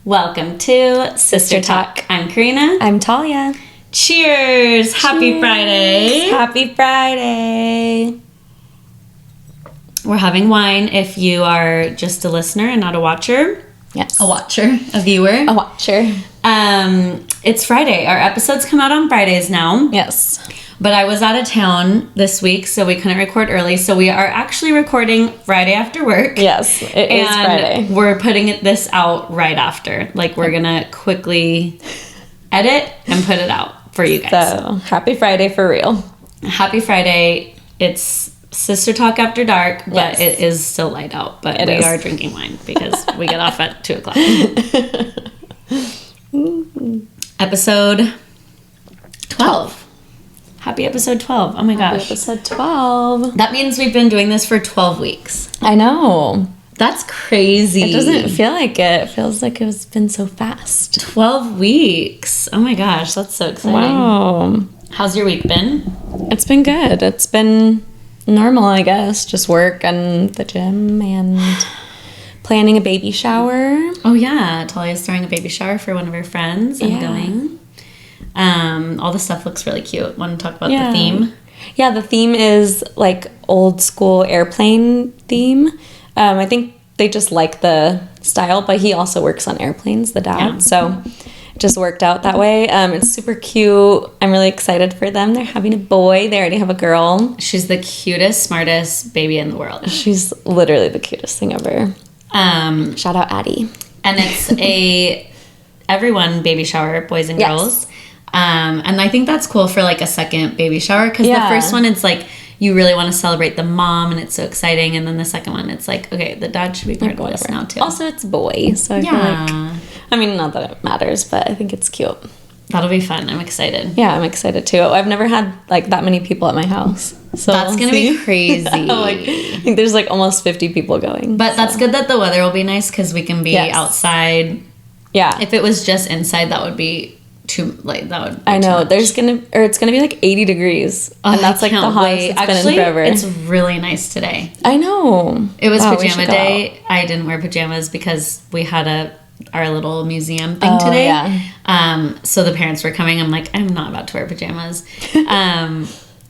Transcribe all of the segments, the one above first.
Welcome to Sister Talk. I'm Karina. I'm Talia. Cheers! Happy Friday. Happy Friday. We're having wine if you are just a listener and not a watcher. Yes. A watcher. A viewer. A watcher. It's Friday. Our episodes come out on Fridays now. Yes. But I was out of town this week, so we couldn't record early. So we are actually recording Friday after work. Yes, it is Friday. We're putting this out right after. Like, we're going to quickly edit and put it out for you guys. So, happy Friday for real. Happy Friday. It's Sister Talk After Dark, but yes. It is still light out. But we are drinking wine because we get off at 2 o'clock. Episode 12. Happy episode 12. Oh my gosh. Happy episode 12. That means we've been doing this for 12 weeks. I know. That's crazy. It doesn't feel like it. It feels like it's been so fast. 12 weeks. Oh my gosh, that's so exciting. Wow. How's your week been? It's been good. It's been normal, I guess. Just work and the gym and planning a baby shower. Oh yeah, Talia's throwing a baby shower for one of her friends. I'm going. All the stuff looks really cute. Want to talk about the theme? Yeah, the theme is like old school airplane theme. I think they just like the style, but he also works on airplanes, the dad. Yeah. So it just worked out that way. It's super cute. I'm really excited for them. They're having a boy. They already have a girl. She's the cutest, smartest baby in the world. She's literally the cutest thing ever. Shout out Addie. And it's a everyone baby shower, boys and girls. And I think that's cool for like a second baby shower because the first one it's like you really want to celebrate the mom and it's so exciting, and then the second one it's like, okay, the dad should be part of this now too. Also, it's boy, so I feel like, I mean, not that it matters, but I think it's cute. That'll be fun. I'm excited. Yeah, I'm excited too. I've never had like that many people at my house, so that's gonna be crazy. I think there's like almost 50 people going, but that's good that the weather will be nice because we can be outside. Yeah, if it was just inside, that would be too like that would. I know it's gonna be like 80 degrees, and that's like the hottest it's been in forever. It's really nice today. I know. It was pajama day. I didn't wear pajamas because we had our little museum thing today. Yeah. So the parents were coming. I'm like, I'm not about to wear pajamas.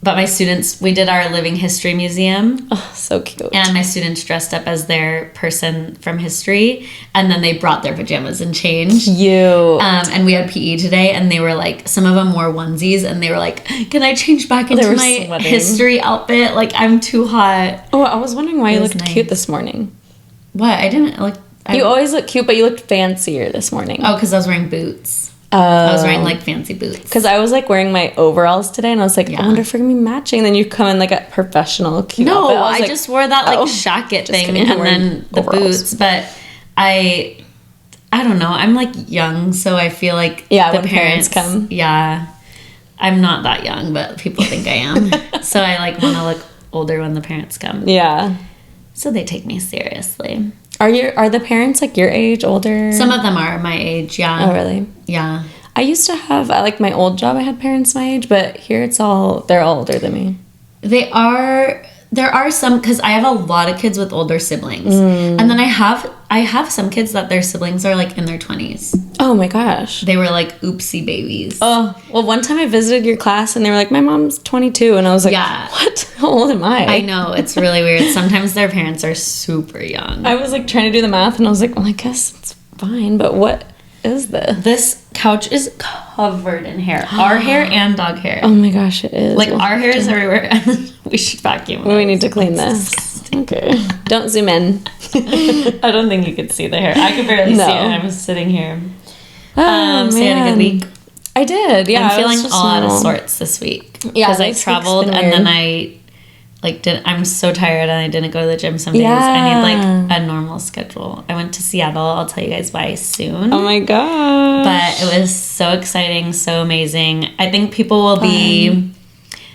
But my students, we did our living history museum. Oh, so cute. And my students dressed up as their person from history. And then they brought their pajamas and changed. Cute. And we had PE today. And they were like, some of them wore onesies. And they were like, can I change back into my history outfit? Like, I'm too hot. Oh, I was wondering why you looked cute this morning. What? I didn't look... You always look cute, but you looked fancier this morning. Oh, because I was wearing boots. I was wearing like fancy boots. Because I was like wearing my overalls today, and I was like, I wonder if we're gonna be matching. And then you come in like a professional cute outfit. I like, just wore that like shacket thing and then the boots. But I don't know. I'm like young, so I feel like the when parents come. Yeah, I'm not that young, but people think I am. So I like want to look older when the parents come. Yeah. So they take me seriously. Are the parents like your age, older? Some of them are my age, yeah. Oh, really? Yeah. I used to have, like my old job, I had parents my age, but here they're all older than me. There are some, because I have a lot of kids with older siblings. And then I have some kids that their siblings are like in their 20s. Oh my gosh. They were like oopsie babies. Oh, well, one time I visited your class and they were like, my mom's 22. And I was like, what? How old am I? I know. It's really weird. Sometimes their parents are super young. I was like trying to do the math and I was like, well, I guess it's fine. But what is this? This couch is covered in hair. Our hair and dog hair. Oh my gosh, it is. Like our hair is everywhere. And we should vacuum. We need to clean this. Okay. Don't zoom in. I don't think you could see the hair. I could barely see it. I'm sitting here. So you had a good week? I did, yeah. I'm feeling all out of sorts this week. Yeah. Because I traveled and then I I'm so tired and I didn't go to the gym some days. Yeah. I need like a normal schedule. I went to Seattle. I'll tell you guys why soon. Oh my gosh. But it was so exciting, so amazing. I think people will be,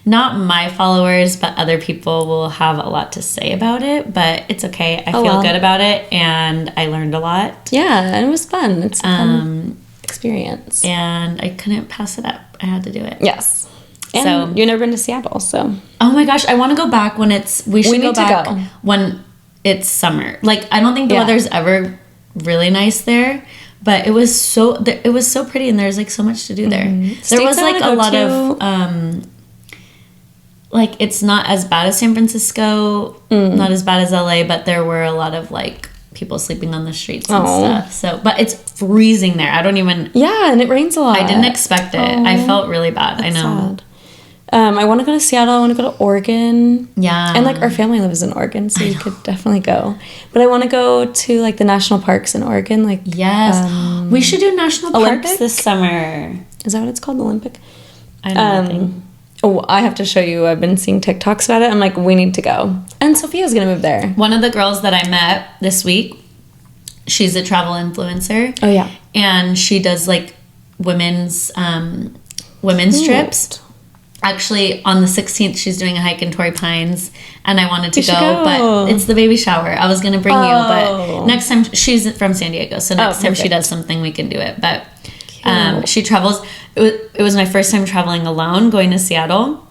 not my followers, but other people will have a lot to say about it. But it's okay. I feel good about it and I learned a lot. Yeah, and it was fun. It's a fun experience. And I couldn't pass it up. I had to do it. Yes. And so you've never been to Seattle, so. Oh my gosh, I want to go back when we should go back when it's summer. Like, I don't think the weather's ever really nice there, But it was so pretty, and there's like so much to do there. There was like a lot of like, it's not as bad as San Francisco, not as bad as LA, but there were a lot of like people sleeping on the streets and stuff. So, but it's freezing there. I don't even. Yeah, and it rains a lot. I didn't expect it. I felt really bad. I know. Sad. I want to go to Seattle. I want to go to Oregon. Yeah. And like our family lives in Oregon, so you could definitely go. But I want to go to like the national parks in Oregon. Like, yes, we should do national parks this summer. Is that what it's called? Olympic? I know nothing. Oh, I have to show you. I've been seeing TikToks about it. I'm like, we need to go. And Sophia's going to move there. One of the girls that I met this week, she's a travel influencer. Oh, yeah. And she does like women's trips. Actually, on the 16th, she's doing a hike in Torrey Pines, and I wanted to go, but it's the baby shower. I was going to bring you, but next time, she's from San Diego, so next time she does something, we can do it. But she travels. It was my first time traveling alone, going to Seattle,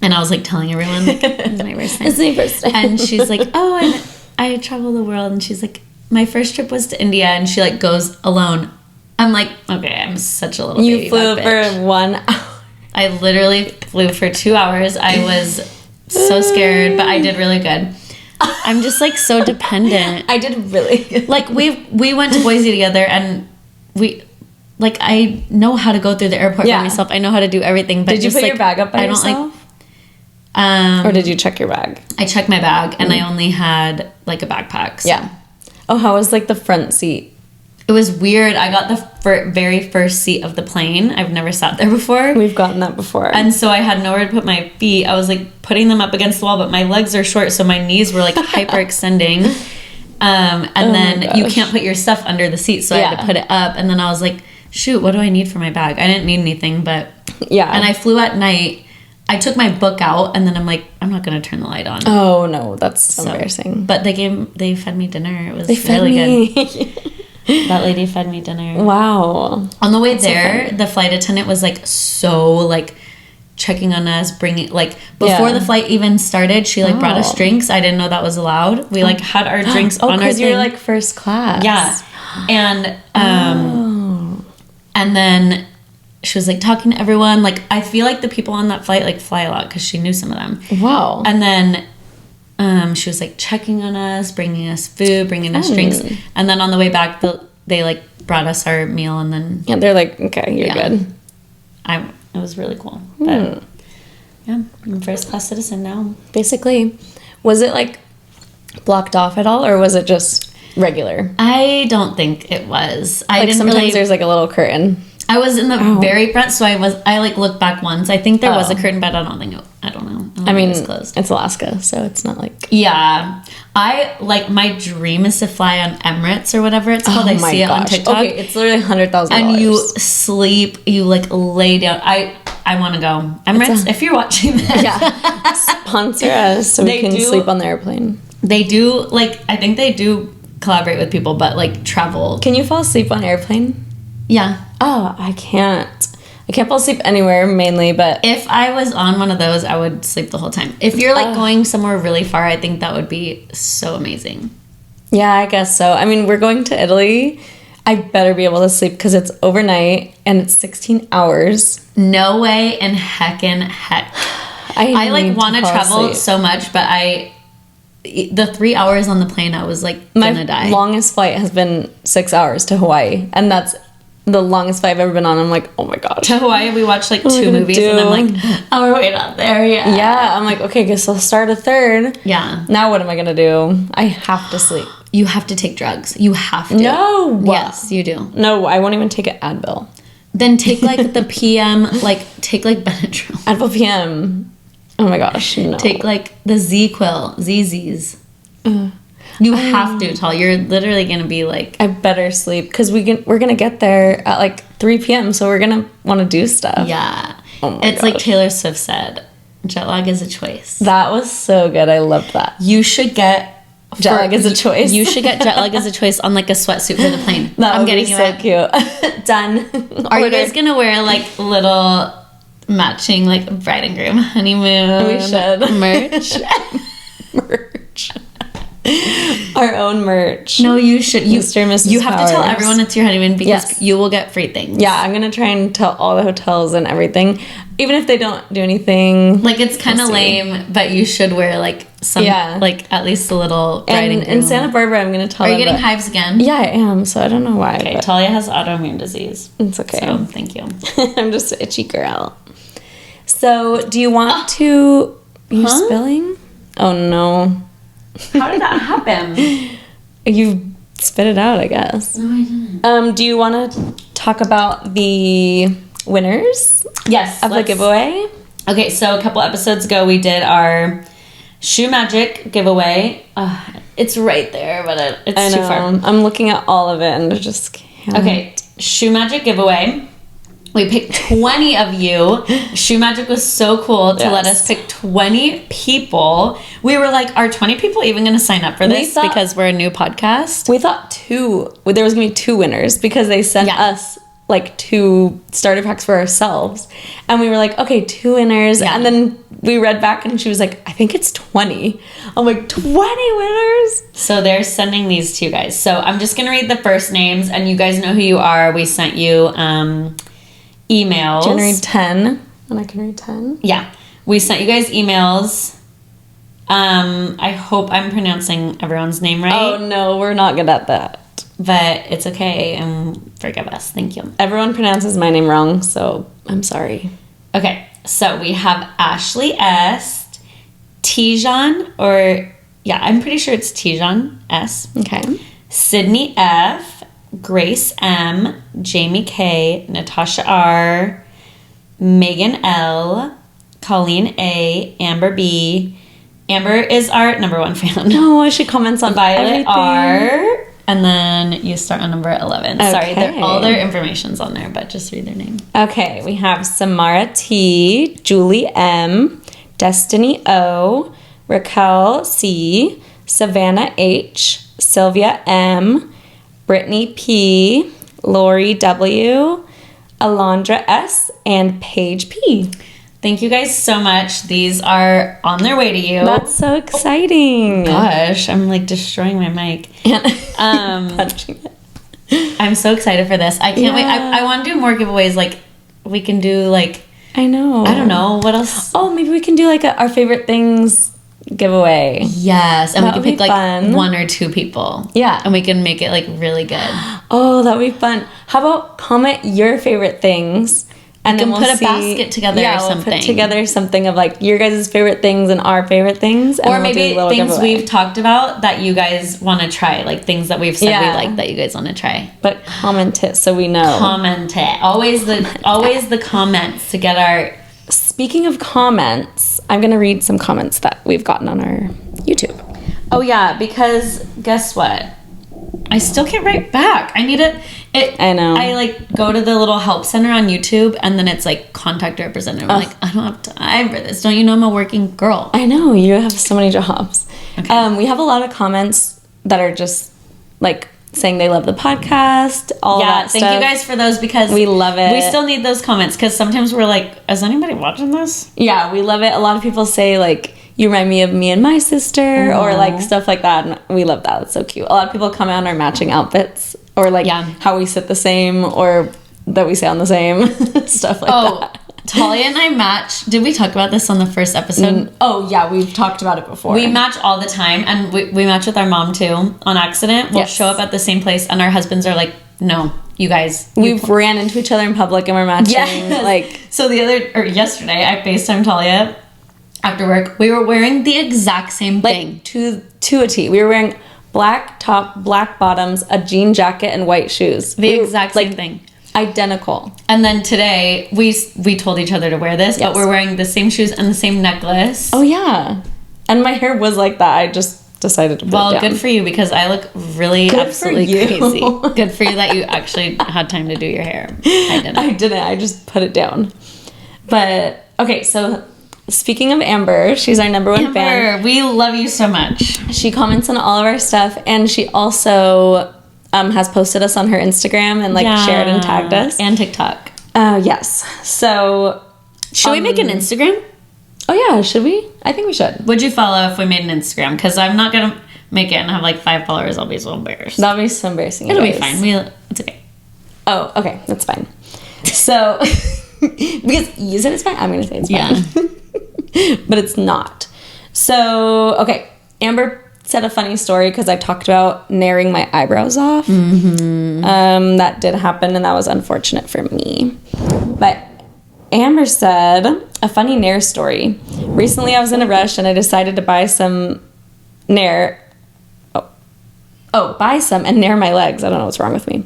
and I was like telling everyone, like, it's my first time. It's my first time. And she's like, oh, I travel the world, and she's like, my first trip was to India, and she like goes alone. I'm like, okay, I'm such a little baby. You flew for 1 hour. I literally flew for 2 hours. I was so scared, but I did really good. I'm just like so dependent. I did really good. Like we went to Boise together, and I know how to go through the airport by myself. I know how to do everything. But did you put your bag up by yourself? Or did you check your bag? I checked my bag, and I only had like a backpack. So. Yeah. Oh, how was like the front seat? It was weird. I got the very first seat of the plane. I've never sat there before. We've gotten that before. And so I had nowhere to put my feet. I was like putting them up against the wall, but my legs are short, so my knees were like hyperextending. And then you can't put your stuff under the seat, so I had to put it up. And then I was like, shoot, what do I need for my bag? I didn't need anything, but... Yeah. And I flew at night. I took my book out, and then I'm like, I'm not going to turn the light on. Oh, no, that's embarrassing. But they fed me dinner. It was really good. That lady fed me dinner. Wow. On the way there, the flight attendant was like so like checking on us, bringing like before the flight even started, she like brought us drinks. I didn't know that was allowed. We like had our drinks on our thing. because you're like first class. Yeah. And and then she was like talking to everyone. Like I feel like the people on that flight like fly a lot because she knew some of them. Wow. And then she was like checking on us, bringing us food, bringing us drinks, and then on the way back, they like brought us our meal, and then they're like, okay, you're good. It was really cool. But yeah, I'm a first class citizen now. Basically, was it like blocked off at all, or was it just regular? I don't think it was. I didn't sometimes there's like a little curtain. I was in the very front, so I like looked back once. I think there was a curtain, but I don't know. I mean, it closed. It's Alaska, so it's not like... Yeah. I, like, my dream is to fly on Emirates or whatever it's called. I see it on TikTok. Okay, it's literally $100,000. And you sleep, you, like, lay down. I want to go. Emirates, if you're watching this. Yeah. Sponsor us so we can sleep on the airplane. They do, like, I think they do collaborate with people, but, like, travel. Can you fall asleep on airplane? Yeah. Oh, I can't. I can't fall asleep anywhere, mainly, but... If I was on one of those, I would sleep the whole time. If you're, like, going somewhere really far, I think that would be so amazing. Yeah, I guess so. I mean, we're going to Italy. I better be able to sleep because it's overnight, and it's 16 hours. No way in heckin' heck. I like, want to travel so much, but the 3 hours on the plane, I was, like, gonna die. My longest flight has been 6 hours to Hawaii, and that's... the longest flight I've ever been on. I'm like, oh my gosh. To Hawaii, we watched like 2 movies, and I'm like, oh, we're way not there yet. Yeah, I'm like, okay, guess I'll start a third. Yeah. Now what am I gonna do? I have to sleep. You have to take drugs. You have to. No. Yes, you do. No, I won't even take an Advil. Then take like the PM, like take like Benadryl. Advil PM. Oh my gosh, no. Take like the ZzzQuil, ZZs. You have to, Tal. You're literally going to be like... I better sleep because we're going to get there at like 3 p.m. So we're going to want to do stuff. Yeah. Oh my It's like Taylor Swift said, jet lag is a choice. That was so good. I loved that. You should get... Jet lag is a choice. You should get jet lag as a choice on like a sweatsuit for the plane. I'm getting you so cute. Done. Are you guys going to wear like little matching like bride and groom honeymoon? We should. Merch? Merch. our own merch. No, you should. Mr. and Mrs. You have to tell Powers. everyone it's your honeymoon because you will get free things. Yeah, I'm going to try and tell all the hotels and everything. Even if they don't do anything. Like, it's kind of lame, but you should wear, like, some, like, at least a little bride and groom. In Santa Barbara, I'm going to tell Are them. you getting hives again? Yeah, I am, so I don't know why. Okay, Talia has autoimmune disease. It's okay. So, thank you. I'm just an itchy girl. So, do you want to... Are you spilling? Oh, no. How did that happen? You spit it out, I guess. No, I didn't. Do you want to talk about the winners? Yes. Of the giveaway? Okay, so a couple episodes ago, we did our Shoe Magic giveaway. It's right there, but it's too far. I'm looking at all of it and I just can't. Okay, Shoe Magic giveaway. We picked 20 of you. Shoe Magic was so cool to let us pick 20 people. We were like, are 20 people even going to sign up for this because we're a new podcast? We thought there was going to be 2 winners because they sent us like 2 starter packs for ourselves. And we were like, okay, 2 winners. Yeah. And then we read back and she was like, I think it's 20. I'm like, 20 winners? So they're sending these to you guys. So I'm just going to read the first names and you guys know who you are. We sent you emails. Can I read 10? And I can read 10? Yeah. We sent you guys emails. I hope I'm pronouncing everyone's name right. Oh, no, we're not good at that. But it's okay, and forgive us. Thank you. Everyone pronounces my name wrong, so I'm sorry. Okay, so we have Ashley S, Tijan, I'm pretty sure it's Tijan S. Okay. Sydney F, Grace M, Jamie K, Natasha R, Megan L, Colleen A, Amber B. Amber is our number 1 fan. No, she comments on Violet everything. R. And then you start on number 11. Okay. Sorry, all their information's on there, but just read their name. Okay, we have Samara T, Julie M, Destiny O, Raquel C, Savannah H, Sylvia M, Brittany P, Lori W, Alondra S, and Paige P. Thank you guys so much. These are on their way to you. That's so exciting. Gosh, I'm like destroying my mic. Punching it. I'm so excited for this. I can't wait. I want to do more giveaways. Like, we can do like... I know. I don't know. What else? Oh, maybe we can do like our favorite things giveaway. Yes. And we can pick like fun. 1 or 2 people. Yeah. And we can make it like really good. Oh, that would be fun. How about comment your favorite things? And then we'll put a basket together or something. We'll put together something of like your guys' favorite things and our favorite things. And or maybe we'll things giveaway. we've talked about that you guys want to try. Like things that we've said we like that you guys want to try. But comment it so we know. Comment it. Always the comments to get our... Speaking of comments, I'm going to read some comments that we've gotten on our YouTube. Oh yeah, because guess what? I still can't write back. I need it. I know. I like go to the little help center on YouTube and then it's like contact a representative. I'm like, I don't have time for this. Don't you know I'm a working girl? I know. You have so many jobs. Okay. We have a lot of comments that are just like saying they love the podcast, all that stuff. Thank you guys for those because we love it. We still need those comments because sometimes we're like, is anybody watching this? Yeah, we love it. A lot of people say like, you remind me of me and my sister, or like stuff like that. And we love that. It's so cute. A lot of people comment on our matching outfits, or like how we sit the same, or that we sound the same, stuff like that. Talia and I match. Did we talk about this on the first episode? Oh yeah, we've talked about it before. We match all the time, and we match with our mom too. On accident, we'll show up at the same place, and our husbands are like, "No, you guys." We've ran into each other in public, and we're matching. Yeah. Like so, yesterday, I FaceTimed Talia. After work, we were wearing the exact same thing. Like, to a T. We were wearing black top, black bottoms, a jean jacket, and white shoes. The exact same thing. Identical. And then today, we told each other to wear this, but we're wearing the same shoes and the same necklace. Oh, yeah. And my hair was like that. I just decided to put it down. Well, good for you, because I look really absolutely crazy. Good for you that you actually had time to do your hair. I didn't. I just put it down. But, okay, so... Speaking of Amber, she's our number 1 fan. Amber, we love you so much. She comments on all of our stuff, and she also has posted us on her Instagram and shared and tagged us. And TikTok. Yes. So... Should we make an Instagram? Oh, yeah. Should we? I think we should. Would you follow if we made an Instagram? Because I'm not going to... make it and have like 5 followers, I'll be so embarrassed. That'll be so embarrassing. It'll be fine. It's okay. Oh, okay. That's fine. So, because you said it's fine, I'm going to say it's fine. Yeah. But it's not. So, okay. Amber said a funny story because I talked about naring my eyebrows off. That did happen, and that was unfortunate for me. But Amber said a funny nair story. Recently, I was in a rush, and I decided to buy some nair. Buy some and nair my legs. I don't know what's wrong with me.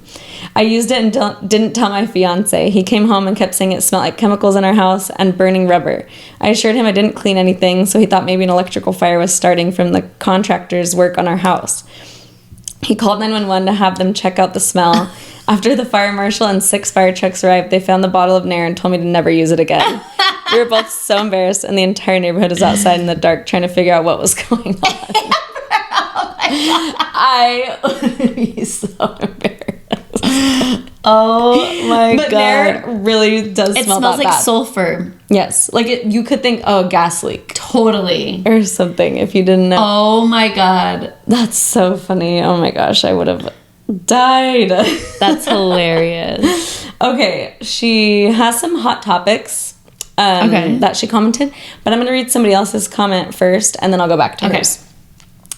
I used it and didn't tell my fiance. He came home and kept saying it smelled like chemicals in our house and burning rubber. I assured him I didn't clean anything, so he thought maybe an electrical fire was starting from the contractor's work on our house. He called 911 to have them check out the smell. After the fire marshal and 6 fire trucks arrived, they found the bottle of Nair and told me to never use it again. We were both so embarrassed, and the entire neighborhood was outside in the dark trying to figure out what was going on. I would be so embarrassed. Oh my but God. Nair really does smell that bad. It smells like sulfur. Yes. Like you could think, oh, gas leak. Totally. Or something if you didn't know. Oh my God. That's so funny. Oh my gosh. I would have died. That's hilarious. Okay. She has some hot topics that she commented. But I'm going to read somebody else's comment first, and then I'll go back to hers.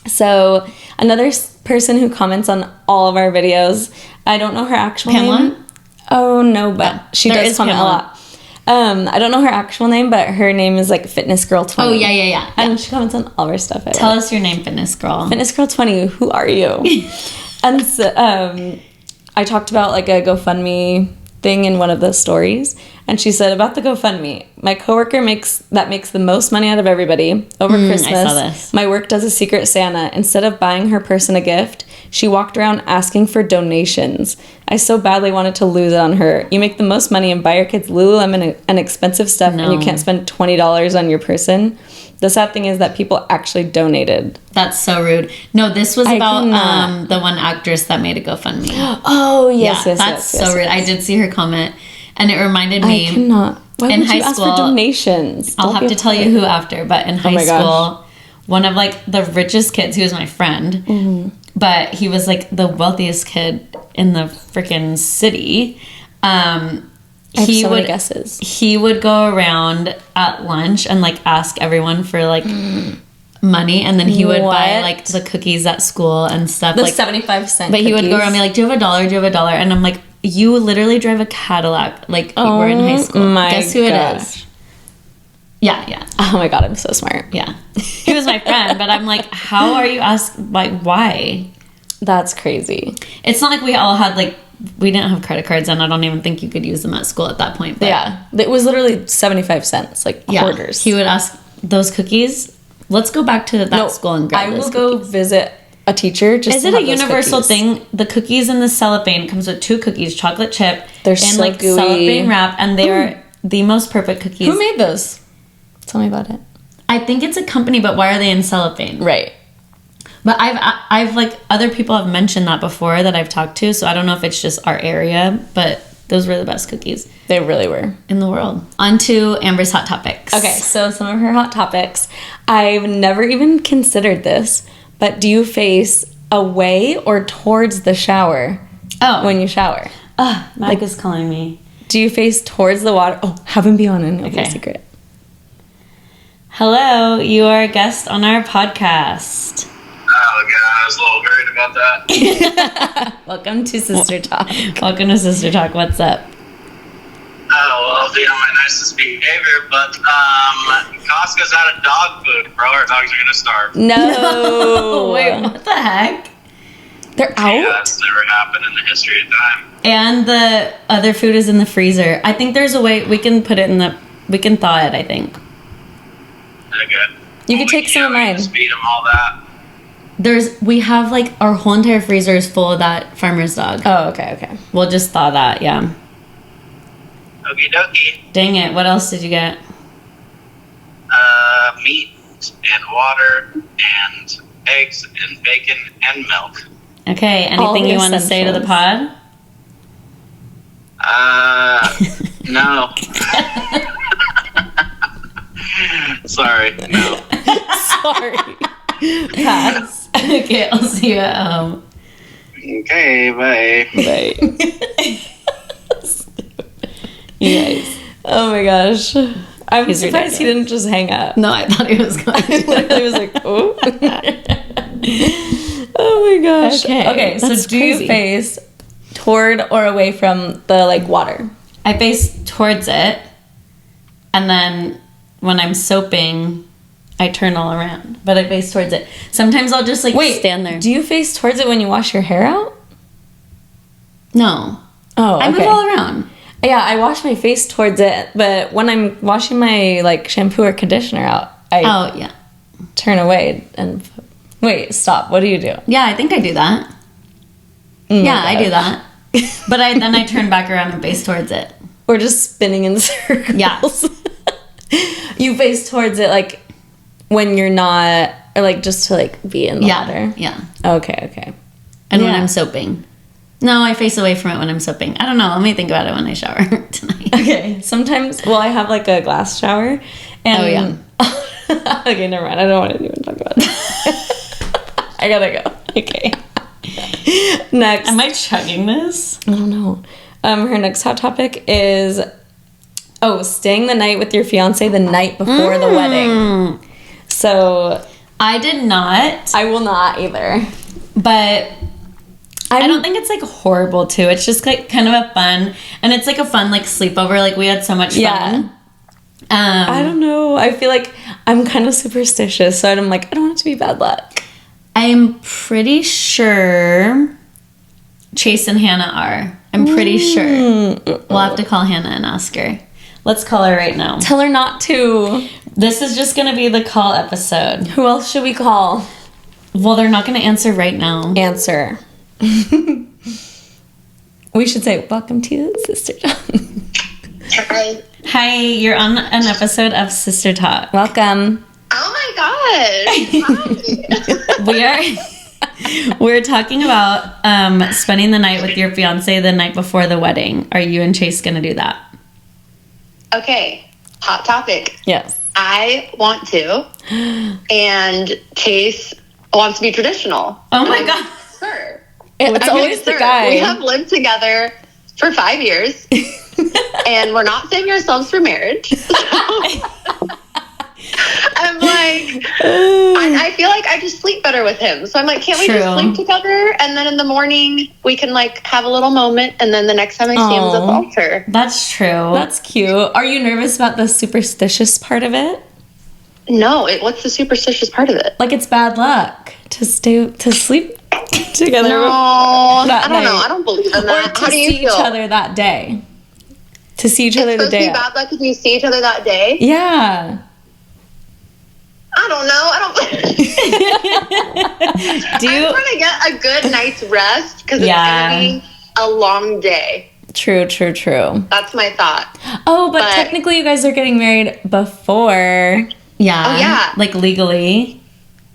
So another person who comments on all of our videos, I don't know her actual name. Oh no, but she does comment a lot. I don't know her actual name, but her name is like Fitness Girl 20. Oh yeah. And she comments on all of our stuff. Tell us your name, Fitness Girl. Fitness Girl 20. Who are you? And so, I talked about like a GoFundMe thing in one of the stories, and she said about the GoFundMe, my coworker makes the most money out of everybody over Christmas. I saw this. My work does a secret Santa. Instead of buying her person a gift, she walked around asking for donations. I so badly wanted to lose it on her. You make the most money and buy your kids Lululemon and expensive stuff, and you can't spend $20 on your person. The sad thing is that people actually donated. That's so rude. No, this was about the one actress that made a GoFundMe. Oh, yes, that's so rude. I did see her comment, and it reminded me. I cannot. Why in would high you ask school, for donations? I'll have to tell you who after, but in high school, one of like the richest kids, he was my friend, but he was like the wealthiest kid in the freaking city. He would guesses. He would go around at lunch and like ask everyone for like money, and then he would buy like the cookies at school and stuff. The like 75-cent. But he would go around and be like, "Do you have a dollar? Do you have a dollar?" And I'm like, "You literally drive a Cadillac." Like we're in high school. Guess who it is? Yeah. Oh my God, I'm so smart. Yeah, he was my friend, but I'm like, how are you asking? Like, why? That's crazy. It's not like we all had like. We didn't have credit cards, and I don't even think you could use them at school at that point. But yeah, it was literally 75 cents, like quarters. He would ask those cookies. Let's go back to that school and grab those cookies. I will go visit a teacher. Just is it a universal thing? The cookies in the cellophane comes with 2 cookies, chocolate chip, they're in so like gooey. Cellophane wrap, and they are the most perfect cookies. Who made those? Tell me about it. I think it's a company, but why are they in cellophane? Right. But I've like other people have mentioned that before that I've talked to, so I don't know if it's just our area, but those were the best cookies. They really were. In the world. On to Amber's hot topics. Okay, so some of her hot topics. I've never even considered this, but do you face away or towards the shower when you shower? Mike is calling me. Do you face towards the water? Oh, have him be on and it'll be a secret. Hello, you are a guest on our podcast. Oh, God, I was a little worried about that. Welcome to Sister Talk. Welcome to Sister Talk. What's up? Oh, well, I'll be on my nicest behavior, but Costco's out of dog food, bro. Our dogs are going to starve. No. Wait, what the heck? They're out? Yeah, that's never happened in the history of time. And the other food is in the freezer. I think there's a way we can put it in the... We can thaw it, I think. Okay. You could take some of mine. Just feed them all that. We have like our whole entire freezer is full of that farmer's dog. Oh, okay. We'll just thaw that, yeah. Okie dokie. Dang it, what else did you get? Meat and water and eggs and bacon and milk. Okay, anything you want to say to the pod? No. Sorry, no. Sorry. Pass. Okay, I'll see you at home. Okay, bye. Bye. You guys. Oh my gosh. I'm He's surprised he didn't just hang up. No, I thought he was going to. He was like, oh. Oh my gosh. Okay, so that's do crazy. you face toward or away from the like water? I face towards it, and then when I'm soaping, I turn all around. But I face towards it. Sometimes I'll just like stand there. Do you face towards it when you wash your hair out? No. Oh, okay. I move all around. Yeah, I wash my face towards it, but when I'm washing my like shampoo or conditioner out, I turn away and wait, stop. What do you do? Yeah, I think I do that. Yeah, I do that. But then I turn back around and face towards it. Or just spinning in circles. Yeah. You face towards it like when you're not, or like just to like be in the water. Yeah. Okay. And when I'm soaping. No, I face away from it when I'm soaping. I don't know. Let me think about it when I shower tonight. Okay. Sometimes, well, I have like a glass shower. And okay, never mind. I don't want to even talk about it. I gotta go. Okay. Next. Am I chugging this? I don't know. Her next hot topic is, staying the night with your fiance the night before the wedding. So I did not. I will not either. But I don't think it's like horrible too. It's just like kind of a fun, and it's like a fun like sleepover. Like we had so much fun. I don't know. I feel like I'm kind of superstitious, so I'm like, I don't want it to be bad luck. I'm pretty sure Chase and Hannah are. I'm pretty sure. We'll have to call Hannah and ask her. Let's call her right now. Tell her not to. This is just going to be the call episode. Who else should we call? Well, they're not going to answer right now. Answer. We should say, welcome to Sister Talk. Hi, you're on an episode of Sister Talk. Welcome. Oh my gosh. We're talking about spending the night with your fiance the night before the wedding. Are you and Chase going to do that? Okay, hot topic. Yes. I want to, and Chase wants to be traditional. Oh my God. Sir. It's always the guy. We have lived together for 5 years, and we're not saving ourselves for marriage. I'm like, I feel like I just sleep better with him. So I'm like, can't we just sleep together? And then in the morning, we can like have a little moment. And then the next time I see him is at the altar. That's true. That's cute. Are you nervous about the superstitious part of it? No. What's the superstitious part of it? Like it's bad luck to sleep together. No, I don't know. I don't believe in that. Or to How do you see feel? each other that day. To see each other the day. It's supposed to be bad luck if you see each other that day? Yeah. I don't know. I'm trying to get a good night's rest because it's going to be a long day. True. That's my thought. Oh, but technically you guys are getting married before. Yeah. Oh, yeah. Like legally.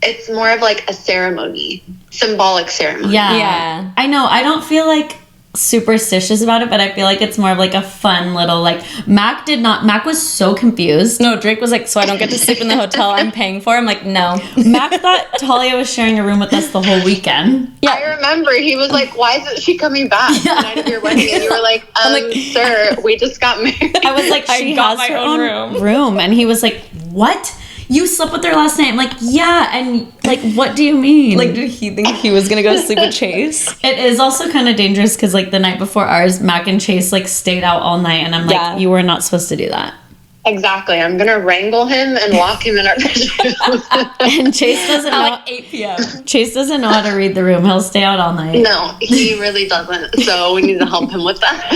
It's more of like a ceremony. Symbolic ceremony. Yeah. I know. I don't feel like superstitious about it, but I feel like it's more of like a fun little like Mac was so confused. No, Drake was like, so I don't get to sleep in the hotel I'm paying for? I'm like, no. Mac thought Talia was sharing a room with us the whole weekend. Yeah. I remember he was like, why isn't she coming back the night of your wedding? And you were like, sir, we just got married. I was like, she has her own room. And he was like, what? You slept with her last night? I'm like, yeah. And like, what do you mean? Like, did he think he was gonna go sleep with Chase? It is also kind of dangerous because like the night before ours, Mac and Chase like stayed out all night, and I'm like, you were not supposed to do that. Exactly. I'm gonna wrangle him and lock him in our bedroom. And Chase doesn't know. Like 8 p.m. Chase doesn't know how to read the room. He'll stay out all night. No, he really doesn't. So we need to help him with that.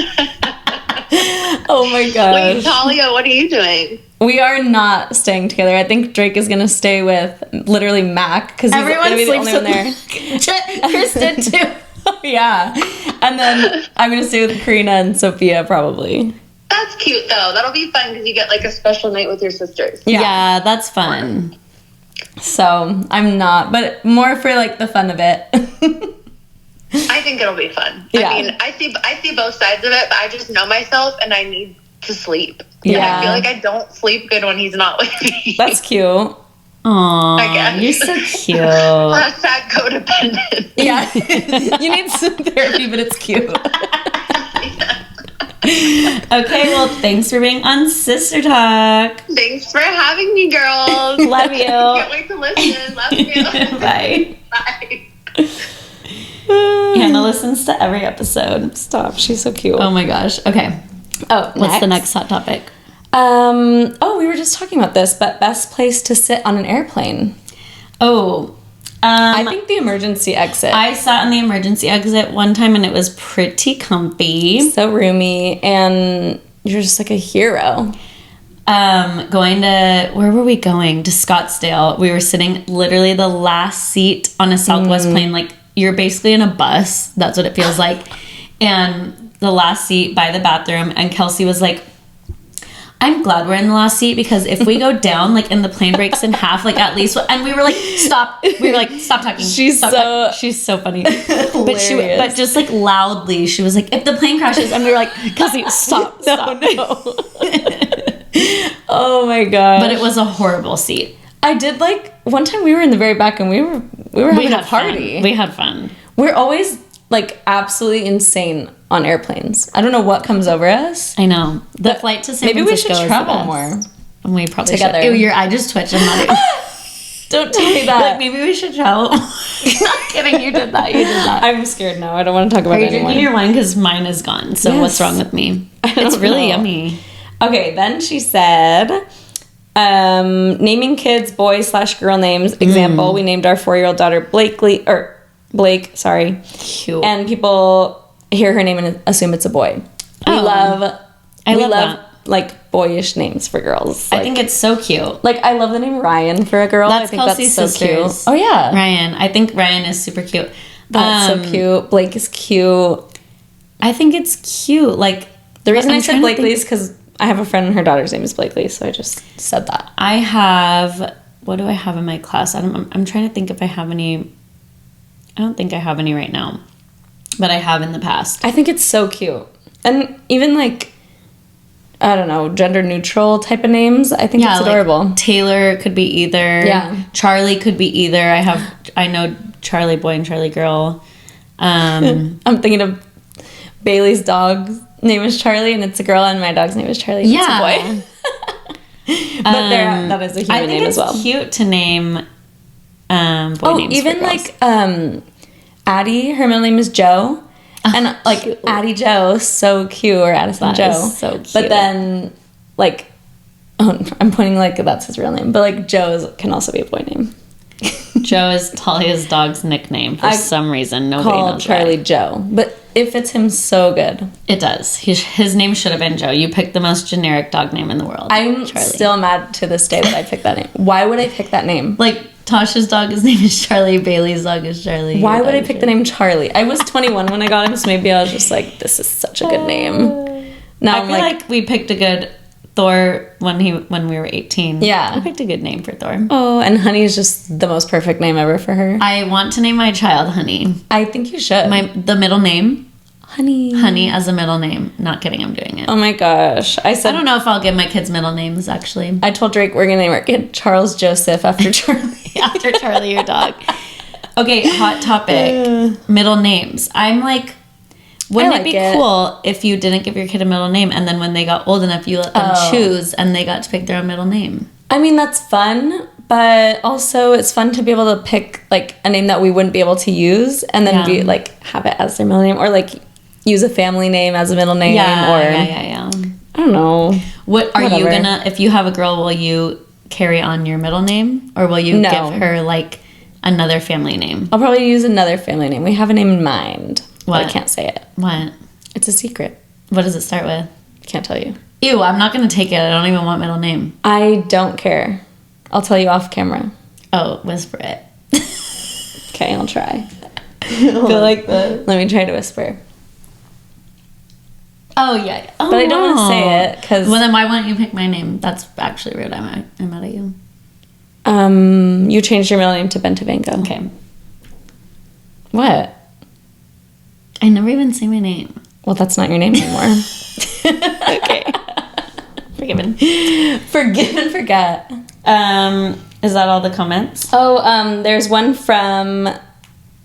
Oh my gosh. Wait, Talia, what are you doing? We are not staying together. I think Drake is gonna stay with literally Mac because he's everyone gonna be the sleeps only one with there. Kristen too. Yeah, and then I'm gonna stay with Karina and Sophia probably. That's cute though. That'll be fun because you get like a special night with your sisters. Yeah, that's fun. So I'm not, but more for like the fun of it. I think it'll be fun. Yeah. I mean, I see both sides of it, but I just know myself and I need to sleep. Yeah. And I feel like I don't sleep good when he's not with me. That's cute. Aw, guess. you're so cute. Hashtag codependent. Yeah. You need some therapy, but it's cute. Okay, well, thanks for being on Sister Talk. Thanks for having me, girls. Love you. Can't wait to listen. Love you. Bye. Bye. Hannah listens to every episode. Stop. She's so cute. Oh my gosh. Okay. Oh, What's the next hot topic? We were just talking about this, but best place to sit on an airplane. Oh, I think the emergency exit. I sat on the emergency exit one time and it was pretty comfy. So roomy, and you're just like a hero. Going to, where were we going? To Scottsdale. We were sitting literally the last seat on a Southwest plane. Like, you're basically in a bus. That's what it feels like. And the last seat by the bathroom. And Kelsey was like, I'm glad we're in the last seat because if we go down, like, and the plane breaks in half, like, at least, and we were like, stop. We were like, stop talking. She's so funny. But just like loudly, she was like, if the plane crashes, and we were like, Kelsey, stop. No. Oh my god. But it was a horrible seat. I did like one time we were in the very back and we were having a party. Fun. We had fun. We're always like absolutely insane on airplanes. I don't know what comes over us. I know. The flight to San maybe Francisco we should is travel the best. more. And we probably Together. should. Ew, your eye just twitched. I'm not even. Don't tell me that. Like, maybe we should travel. Not kidding. You did that. You did that. I'm scared now. I don't want to talk about Are it you anymore. drinking your wine? Because mine is gone. So Yes. what's wrong with me? It's really yummy. Okay, then she said, naming kids boy/girl names. Example, we named our 4-year-old daughter Blake, sorry. Cute. And people hear her name and assume it's a boy. We love that. like boyish names for girls. I think it's so cute. Like I love the name Ryan for a girl. That's I think Kelsey's that's so cute. sisters. Oh yeah. Ryan. I think Ryan is super cute. That's so cute. Blake is cute. I think it's cute. Like, The reason I said trying to Blakely think- is because I have a friend and her daughter's name is Blakely, so I just said that. I have, what do I have in my class? I'm trying to think if I have any. I don't think I have any right now, but I have in the past. I think it's so cute. And even like, I don't know, gender neutral type of names. I think it's adorable. Like Taylor could be either. Yeah. Charlie could be either. I know Charlie boy and Charlie girl. I'm thinking of Bailey's dog's name is Charlie and it's a girl, and my dog's name is Charlie and it's a boy. But that is a human name as well. I think it's cute to name boy names even for girls. like Addie, her middle name is Joe. And like cute. Addie Joe, so cute, or Addison That Joe. is so cute. But then like I'm pointing like that's his real name. But like Joe can also be a boy name. Joe is Talia's dog's nickname for some reason. Nobody Called knows Charlie why. Joe. But it fits him so good. It does. His name should have been Joe. You picked the most generic dog name in the world. I'm Charlie. still mad to this day that I picked that name. Why would I pick that name? Like, Tasha's dog, his name is Charlie. Bailey's dog is Charlie. Why Your would I dog is pick the name Charlie? I was 21 when I got him, so maybe I was just like, this is such a good name. Now I feel like we picked a good Thor when we were 18. Yeah. We picked a good name for Thor. oh, and Honey is just the most perfect name ever for her. I want to name my child Honey. I think you should. The middle name, Honey. Honey as a middle name. Not kidding, I'm doing it. Oh my gosh. I I said, don't know if I'll give my kids middle names, actually. I told Drake we're going to name our kid Charles Joseph after Charlie. After Charlie, your dog. Okay, hot topic. Middle names. I'm like, wouldn't I it be like it. cool if you didn't give your kid a middle name and then when they got old enough, you let them choose and they got to pick their own middle name? I mean, that's fun, but also it's fun to be able to pick like a name that we wouldn't be able to use and then be like have it as their middle name, or like use a family name as a middle name. Yeah. I don't know. What are you Whatever. gonna, if you have a girl, will you carry on your middle name or will you No. give her like another family name? I'll probably use another family name. We have a name in mind, but What? I can't say it. What? It's a secret. What does it start with? Can't tell you. Ew, I'm not gonna take it. I don't even want middle name. I don't care. I'll tell you off camera. Oh, whisper it. Okay, I'll try. Feel like that. Let me try to whisper. Oh, yeah. Oh, But I don't want to say it because Well, then why wouldn't you pick my name? That's actually rude. I'm mad at you. you changed your middle name to Bentavango. Okay. What? I never even say my name. Well, that's not your name anymore. Okay. Forgiven. Forgive and forget. Is that all the comments? Oh, there's one from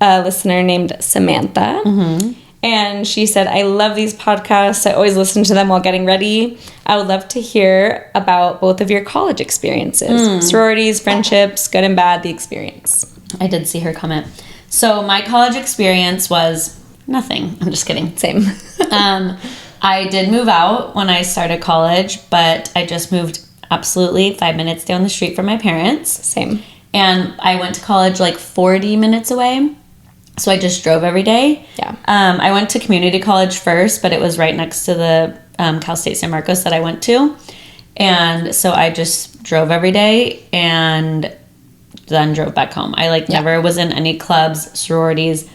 a listener named Samantha. Mm-hmm. And she said, I love these podcasts. I always listen to them while getting ready. I would love to hear about both of your college experiences. Sororities, friendships, good and bad, the experience. I did see her comment. So my college experience was nothing. I'm just kidding. Same. I did move out when I started college, but I just moved absolutely 5 minutes down the street from my parents. Same. And I went to college like 40 minutes away. So I just drove every day. Yeah. I went to community college first, but it was right next to the Cal State San Marcos that I went to. And so I just drove every day and then drove back home. I never was in any clubs, sororities,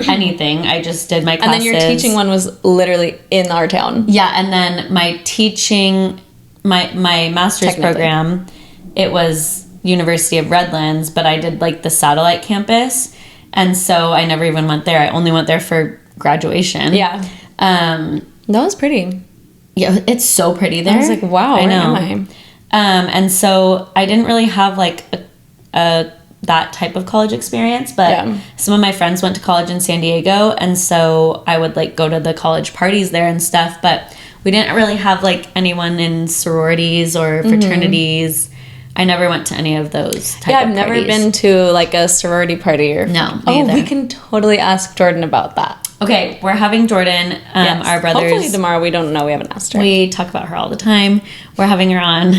anything. I just did my classes. And then your teaching one was literally in our town. Yeah, and then my teaching, my master's program, it was University of Redlands, but I did like the satellite campus. And so I never even went there. I only went there for graduation. Yeah. That was pretty. Yeah, it's so pretty there. I was like, wow, I know. Where am I? And so I didn't really have like a that type of college experience, but some of my friends went to college in San Diego, and so I would like go to the college parties there and stuff, but we didn't really have like anyone in sororities or fraternities. I never went to any of those type of I've never parties. been to like a sorority party or No, me either. we can totally ask Jordan about that. Okay, we're having Jordan, Yes. our brothers. Hopefully tomorrow. We don't know. We haven't asked her. We talk about her all the time. We're having her on,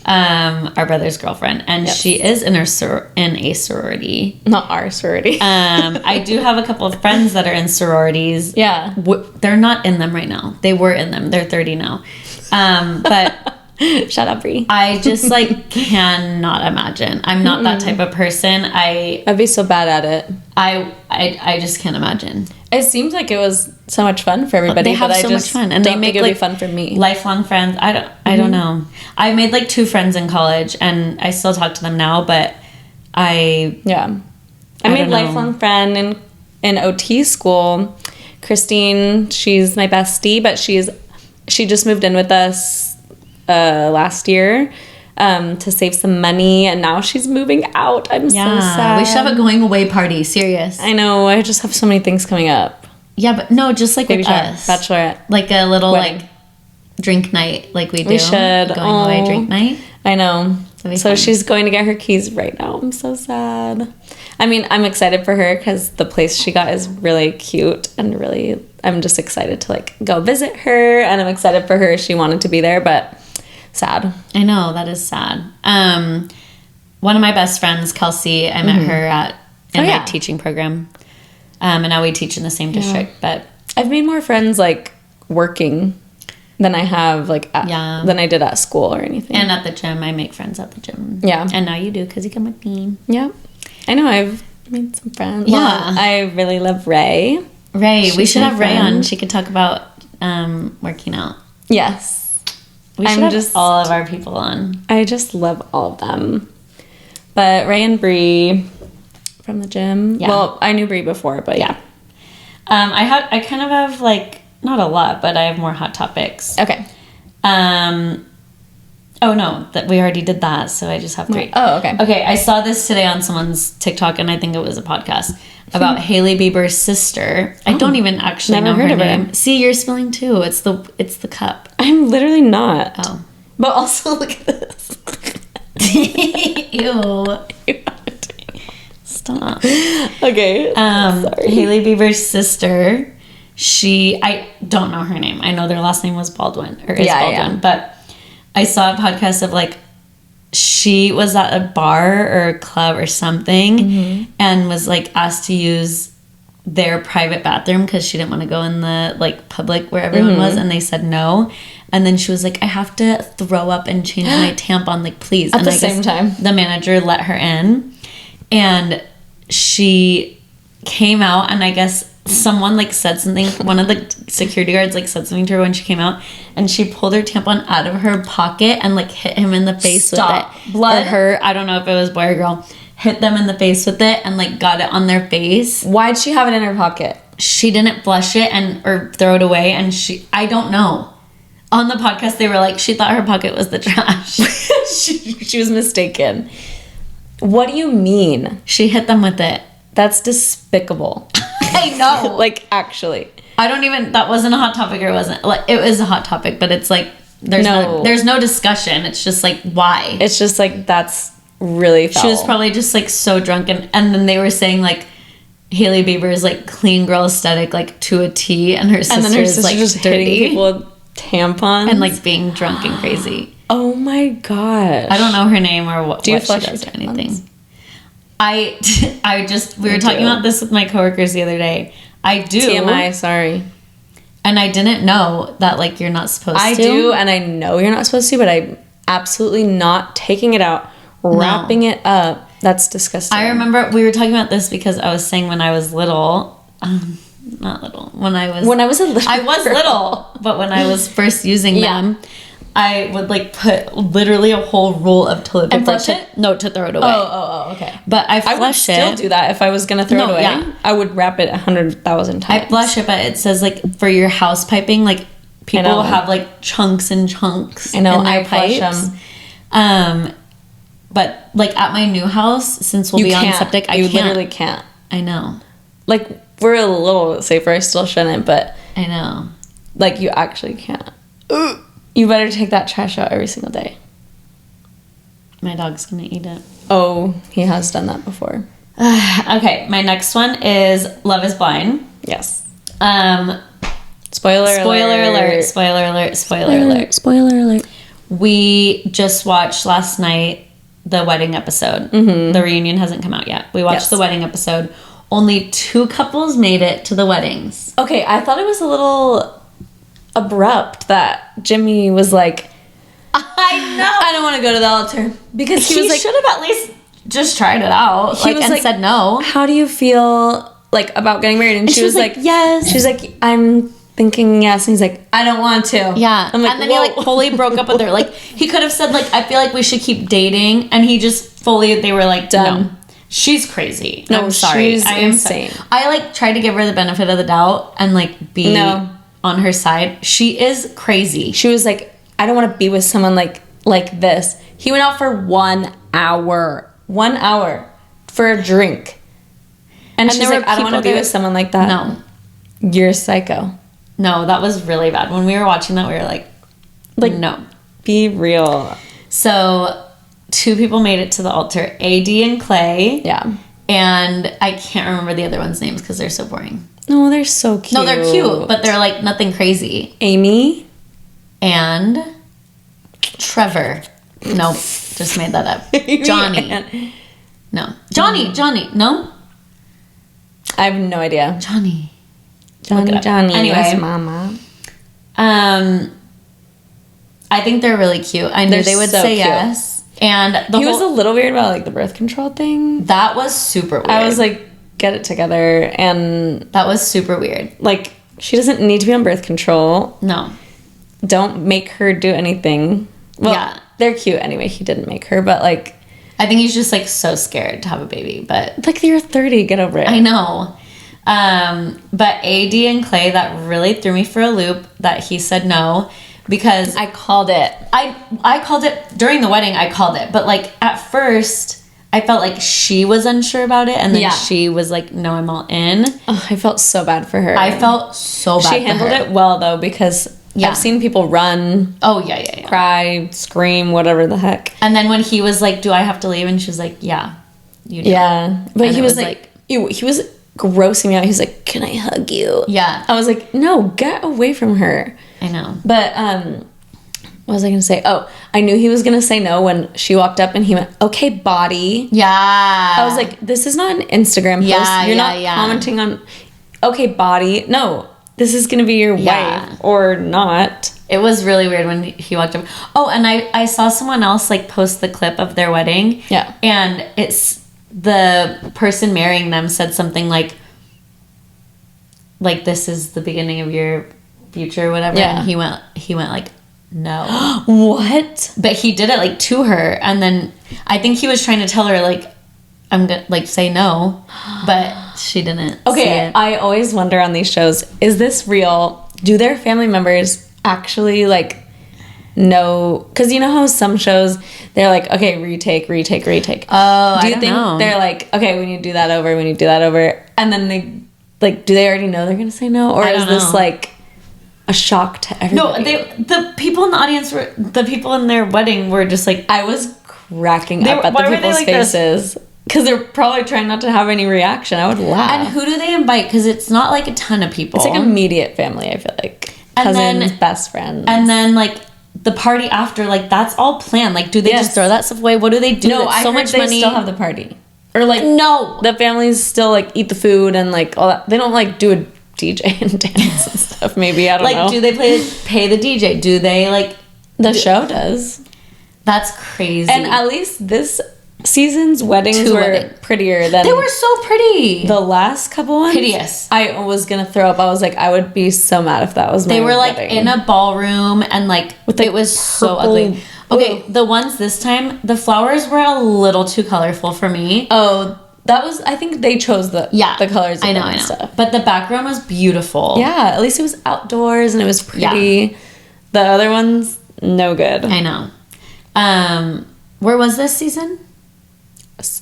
our brother's girlfriend, and she is in a sorority. Not our sorority. I do have a couple of friends that are in sororities. Yeah. They're not in them right now. They were in them. They're 30 now. But Shut up, Brie. I just like cannot imagine. I'm not that type of person. I'd be so bad at it. I just can't imagine. It seems like it was so much fun for everybody. They have but so I just much fun, and they don't make think it'd like be fun for me. Lifelong friends. I don't know. I made like 2 friends in college, and I still talk to them now. But I made don't know. lifelong friend in OT school. Christine, she's my bestie, but she just moved in with us last year to save some money, and now she's moving out. I'm so sad. We should have a going away party. Serious. I know. I just have so many things coming up. Yeah, but no, just like Baby with shower, us. bachelorette, like a little wedding. like drink night, like we do. We should. Going away drink night. I know. be So fun. she's going to get her keys right now. I'm so sad. I mean, I'm excited for her because the place she got is really cute and really. I'm just excited to like go visit her, and I'm excited for her. She wanted to be there, but sad. I know, that is sad. One of my best friends, Kelsey, I met her in my teaching program. And now we teach in the same district. But I've made more friends like working than I have like than I did at school or anything. and at the gym, I make friends at the gym. Yeah. And now you do because you come with me. Yeah. I know. I've made some friends. Yeah. Well, I really love Ray. Ray, we She's should my have Ray on. friend. She could talk about working out. Yes. We should I'm have just- all of our people on. I just love all of them. But Ray and Bree from the gym. Yeah. Well, I knew Bree before, but yeah. I kind of have like, not a lot, but I have more hot topics. Okay. Oh no, that we already did that, so I just have 3. Oh, okay. Okay, I saw this today on someone's TikTok, and I think it was a podcast about Hailey Bieber's sister. I don't even actually never know heard her of her. name. See, you're spilling too. It's the cup. I'm literally not. Oh, But also, look at this. ew! Stop. Okay. Sorry. Hailey Bieber's sister. I don't know her name. I know their last name was Baldwin or is Baldwin, but I saw a podcast of like she was at a bar or a club or something and was like asked to use their private bathroom because she didn't want to go in the like public where everyone was, and they said no. And then she was like, I have to throw up and change my tampon, like please. At and the I guess same time. the manager let her in, and she came out, and I guess someone like said something, one of the security guards like said something to her when she came out, and she pulled her tampon out of her pocket and like hit him in the face with it. Blood? Or her, I don't know if it was boy or girl, hit them in the face with it and like got it on their face. Why'd she have it in her pocket? She didn't flush it or throw it away, and I don't know. on the podcast, they were like, she thought her pocket was the trash. she was mistaken. What do you mean? She hit them with it. That's despicable. I know. Like, actually. That wasn't a hot topic, or it wasn't. Like, it was a hot topic, but it's like, there's no discussion. It's just like, why? It's just like, that's really foul. She was probably just like so drunk, and then they were saying like Hailey Bieber's like clean girl aesthetic like to a T, and her sister is like just dirty. hitting people with tampons and like being drunk and crazy. Oh my gosh. I don't know her name or what Do you what flush she does your or anything. We were talking about this with my coworkers the other day. I do. TMI, sorry. And I didn't know that like you're not supposed to. I do, and I know you're not supposed to, but I'm absolutely not taking it out, wrapping it up. That's disgusting. I remember we were talking about this because I was saying when I was little, not little, when I was a little I was little, but when I was first using them, I would like put literally a whole roll of toilet paper. And flush it? No, to throw it away. Oh, okay. But I flush it. I would still do that if I was going to throw it away. Yeah. I would wrap it 100,000 times. I flush it, but it says like for your house piping, like people have like chunks and chunks. I know, in their I flush them. But like at my new house, since we'll be on septic, I literally can't. I know. Like we're a little bit safer. I still shouldn't, but I know. Like you actually can't. You better take that trash out every single day. My dog's gonna eat it. Oh, he has done that before. Okay, my next one is Love is Blind. Yes. Spoiler alert. We just watched last night the wedding episode. Mm-hmm. The reunion hasn't come out yet. We watched the wedding episode. Only 2 couples made it to the weddings. Okay, I thought it was a little abrupt that Jimmy was like, I know, I don't want to go to the altar, because he was like, should have at least just tried it out. He was like, said no. How do you feel like about getting married? And she was like, yes. She was like, I'm thinking yes. And he's like, I don't want to. Yeah. I'm like, and then he like fully broke up with her. Like he could have said like, I feel like we should keep dating, and he just they were like, done. No, she's crazy. No, I'm sorry. She's insane. Sorry. I like tried to give her the benefit of the doubt and like be on her side. She is crazy. She was like, I don't want to be with someone like this. He went out for 1 hour. 1 hour for a drink. And she's like, I don't want to be with someone like that. No. You're a psycho. No, that was really bad. When we were watching that, we were like no. Be real. So 2 people made it to the altar. AD and Clay. Yeah. And I can't remember the other one's names because they're so boring. No, they're so cute. No, they're cute, but they're like nothing crazy. Amy. And Trevor. Nope. Just made that up. Johnny. No. Johnny. No? I have no idea. Johnny. Anyway. Yes, mama. I think they're really cute. I knew they would say cute. Yes. And he was a little weird about like the birth control thing. That was super weird. I was like, get it together. And that was super weird. Like, she doesn't need to be on birth control. No. Don't make her do anything. Well, yeah. They're cute anyway. He didn't make her, but like, I think he's just like so scared to have a baby, but like you're 30, get over it. I know. But AD and Clay, that really threw me for a loop that he said no, because I called it. I called it during the wedding. I called it, but like at first I felt like she was unsure about it, and then she was like, no, I'm all in. Oh, I felt so bad for her. I felt so bad. She handled it well though, because I've seen people run. Oh yeah. Cry, scream, whatever the heck. And then when he was like, do I have to leave? And she was like, yeah, you do. Yeah. But and he was like, ew, he was grossing me out. He's like, can I hug you? Yeah. I was like, no, get away from her. I know. But what was I gonna say? Oh, I knew he was gonna say no when she walked up and he went, okay, body. Yeah. I was like, this is not an Instagram post. You're not commenting on okay, body. No. This is going to be your wife or not. It was really weird when he walked up. Oh, and I saw someone else like post the clip of their wedding. Yeah. And it's the person marrying them said something like this is the beginning of your future or whatever. Yeah. And he went like, no. What? But he did it like to her. And then I think he was trying to tell her like, I'm gonna like say no, but she didn't. Okay, I always wonder on these shows, is this real? Do their family members actually like know, because you know how some shows, they're like, okay, retake. Oh, do you think know. they're like, okay, we need to do that over, and then they, like, do they already know they're gonna say no, or is this like a shock to everybody? No, the people in the audience the people in their wedding were just like, I was cracking up at the people's faces. Because they're probably trying not to have any reaction. I would laugh. And who do they invite? Because it's not like a ton of people. It's like immediate family, I feel like. And Cousins, then, best friends. And then, like, the party after, like, that's all planned. Like, do they just throw that stuff away? What do they do? No, That's I so heard much they money. still have the party. Or, like, no. the families still, like, eat the food and, like, all that. They don't, like, do a DJ and dance and stuff, maybe. I don't know. Like, do they pay the DJ? Do they, like... The show does. That's crazy. And at least this season's weddings were prettier than... They were so pretty. The last couple ones? Hideous. I was gonna throw up. I was like, I would be so mad if that was my They were, like, wedding. in a ballroom and, like, it was so ugly. Okay, Ugh. the ones this time, the flowers were a little too colorful for me. Oh, that was... I think they chose the colors of I know. and stuff. But the background was beautiful. Yeah, at least it was outdoors and it was pretty. Yeah. The other ones, no good. I know. Where was this season?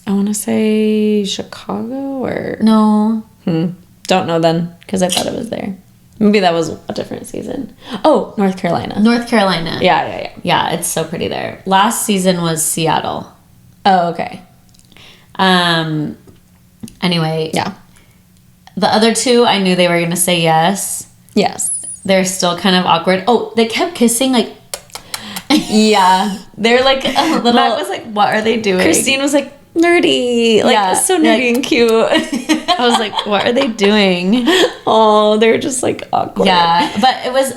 I want to say Chicago or... No. Don't know then, because I thought it was there. Maybe that was a different season. Oh, North Carolina. North Carolina. Yeah. Yeah, it's so pretty there. Last season was Seattle. Oh, okay. Anyway. Yeah. The other two, I knew they were going to say yes. Yes. They're still kind of awkward. Oh, they kept kissing, like... Yeah. They're like a little... Matt was like, what are they doing? Christine was like, nerdy. Like, so nerdy and cute. I was like, what are they doing? Oh, they're just like awkward. Yeah, but it was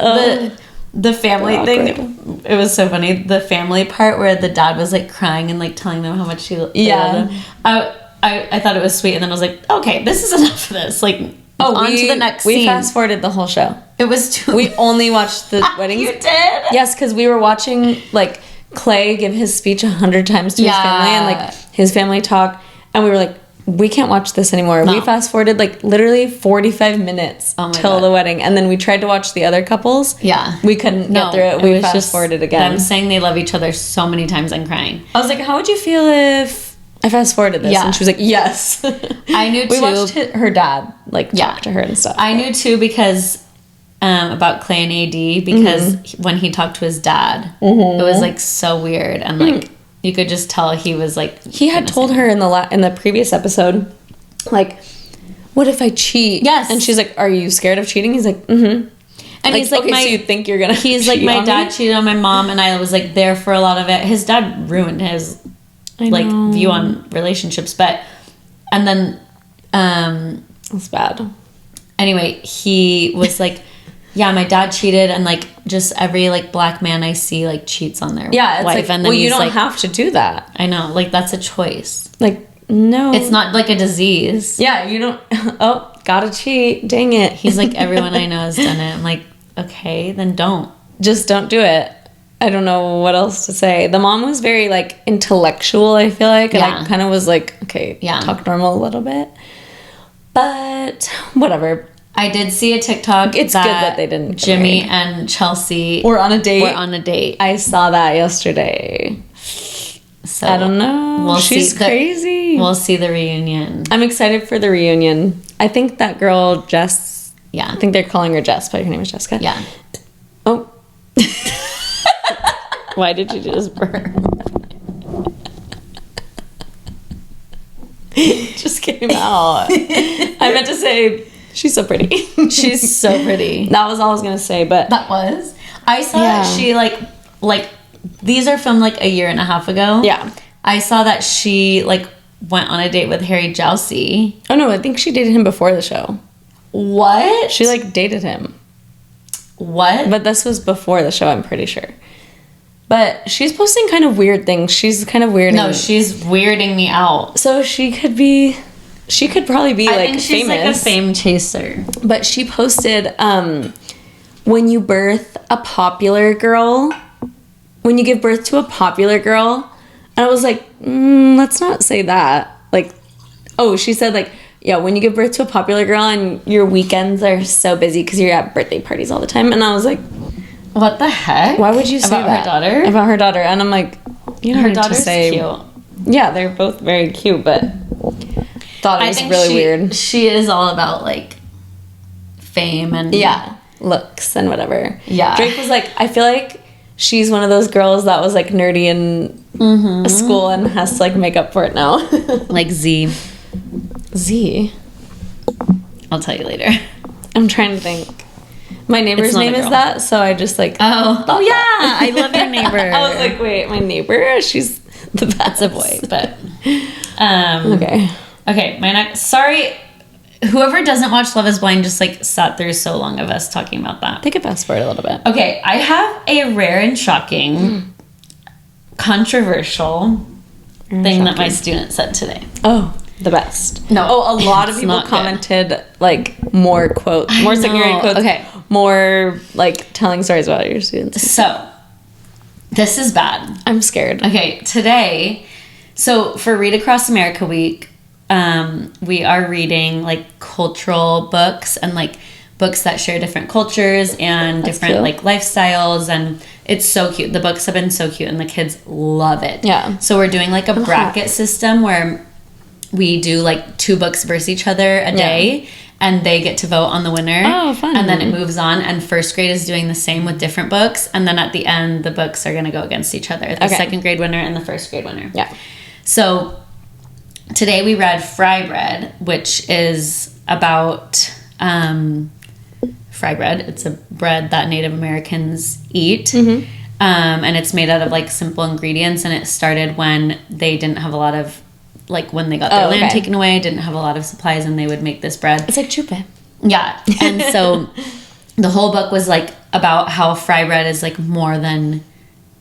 the family thing. It was so funny. The family part where the dad was like crying and like telling them how much he loved them. I thought it was sweet, and then I was like, okay, this is enough of this. Like, on to the next scene. We fast forwarded the whole show. It was too... We only watched the weddings. You did? Yes, because we were watching like Clay give his speech 100 times to his family and like his family talk, and we were like, we can't watch this anymore. No. We fast forwarded like literally 45 minutes till the wedding, and then we tried to watch the other couples. Yeah, we couldn't get through it. We fast forwarded again. Them saying they love each other so many times and crying. I was like, how would you feel if I fast forwarded this? And she was like, yes. I knew too. We watched her dad like talk to her and stuff. I knew too because about Clay and AD, because when he talked to his dad, it was like so weird, and like you could just tell he was like, he had told her in the previous episode, like, what if I cheat? Yes. And she's like, are you scared of cheating? He's like, mm-hmm. And he's like, okay, so you think you're gonna he's like, my dad cheated on my mom, and I was like there for a lot of it. His dad ruined his like view on relationships, but and then it's bad. Anyway, he was like, yeah, my dad cheated, and like just every like black man I see like cheats on their wife. Like, and then you don't like, have to do that. I know, like that's a choice. Like, no, it's not like a disease. Yeah, you don't. Oh, gotta cheat. Dang it. He's like, everyone I know has done it. I'm like, okay, then don't. Just don't do it. I don't know what else to say. The mom was very like intellectual, I feel like, and I kind of was like, okay, talk normal a little bit. But whatever. I did see a TikTok. It's good that they didn't. Jimmy and Chelsea were on a date. I saw that yesterday. So I don't know. She's crazy. We'll see the reunion. I'm excited for the reunion. I think that girl Jess. Yeah. I think they're calling her Jess, but her name is Jessica. Yeah. Oh. Why did you just burn? Just came out. I meant to say she's so pretty. She's so pretty. That was all I was gonna say, but I saw that she like these are filmed like a year and a half ago. Yeah. I saw that she like went on a date with Harry Jowsey. Oh no, I think she dated him before the show. What? She like dated him. What? But this was before the show, I'm pretty sure. But she's posting kind of weird things. She's kind of weird. No, she's weirding me out. So she could probably be like think she's famous. Like a fame chaser. But she posted, when you birth a popular girl, when you give birth to a popular girl, and I was like, let's not say that. Like, she said like, yeah, when you give birth to a popular girl and your weekends are so busy because you're at birthday parties all the time. And I was like, What the heck? Why would you say about that? Her daughter? About her daughter. And I'm like, you know, her daughter's cute. Yeah, they're both very cute, but thought it was really weird. She is all about like fame and looks and whatever. Yeah. Drake was like, I feel like she's one of those girls that was like nerdy in school and has to like make up for it now. Like Z. I'll tell you later. I'm trying to think. My neighbor's name is that, so I just like oh yeah, I love your neighbor. I was like, wait, my neighbor? She's the best. That's a boy, but okay. My next. Sorry, whoever doesn't watch Love Is Blind just like sat through so long of us talking about that. Take it fast forward a little bit. Okay, I have a rare and shocking, controversial thing that my student said today. Oh, the best. No. Oh, a lot of It's people not good. commented like more quotes, more secondary quotes. Okay. More like telling stories about your students. So, this is bad. I'm scared. Okay, today, so for Read Across America Week, we are reading like cultural books and like books that share different cultures and different cute. like lifestyles, and it's so cute. The books have been so cute and the kids love it. Yeah. So we're doing like a bracket system where we do like 2 books versus each other a day. And they get to vote on the winner. Oh, fun. And then it moves on. And first grade is doing the same with different books. And then at the end, the books are going to go against each other. The second grade winner and the first grade winner. Yeah. So today we read Fry Bread, which is about fry bread. It's a bread that Native Americans eat. And it's made out of like simple ingredients. And it started when they didn't have a lot of, like when they got their land taken away, didn't have a lot of supplies, and they would make this bread. It's like chupe. Yeah. And so the whole book was like about how fry bread is like more than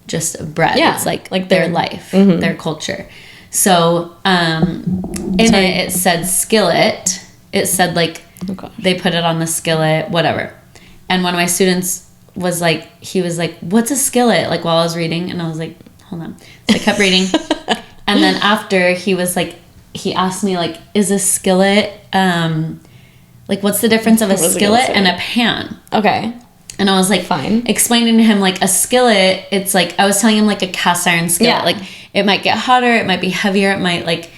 just a bread. Yeah. It's like their life, their culture. So it said skillet. It said like they put it on the skillet, whatever. And one of my students was like, he was like, what's a skillet? Like while I was reading, and I was like, hold on. So I kept reading. And then after he was like, he asked me like, is a skillet, like what's the difference of a skillet and a pan? Okay. And I was like, fine. Explaining to him like a skillet, it's like, I was telling him like a cast iron skillet. Yeah. Like it might get hotter, it might be heavier, it might like,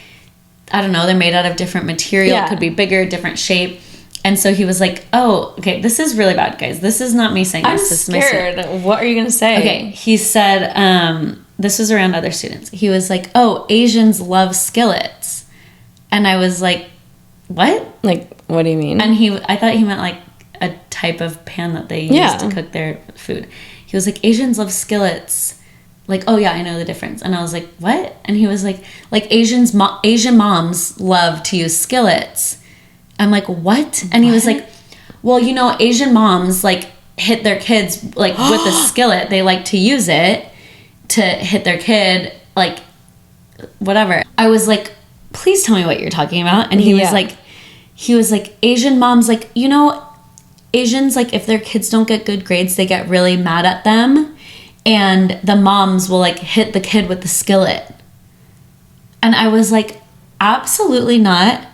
I don't know, they're made out of different material. It could be bigger, different shape. And so he was like, oh, okay, this is really bad, guys. This is not me saying this. I'm This is my scared. What are you going to say? Okay, he said, this was around other students. He was like, oh, Asians love skillets. And I was like, what? Like, what do you mean? And I thought he meant like a type of pan that they use to cook their food. He was like, Asians love skillets. Like, oh yeah, I know the difference. And I was like, what? And he was like Asian moms love to use skillets. I'm like, what? And he was like, well, you know, Asian moms like hit their kids like with a skillet. They like to use it to hit their kid, like whatever. I was like, please tell me what you're talking about. And he was like, Asian moms, like, you know, Asians, like if their kids don't get good grades, they get really mad at them. And the moms will like hit the kid with the skillet. And I was like, absolutely not.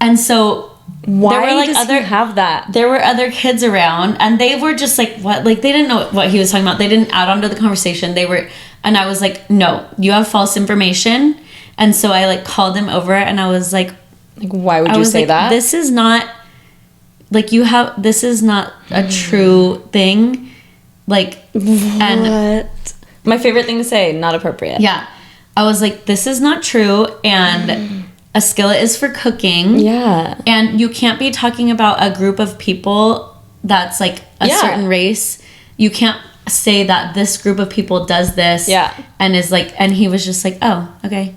And so why does he have that? There were other kids around, and they were just like, what? Like, they didn't know what he was talking about. They didn't add on to the conversation. And I was like, no, you have false information. And so I like called him over, and I was like, why would you say that? This is not, like, this is not a true thing. Like, and my favorite thing to say, not appropriate. Yeah. I was like, this is not true, and a skillet is for cooking. Yeah. And you can't be talking about a group of people that's like a certain race. You can't say that this group of people does this. Yeah. And is like, and he was just like, oh, okay.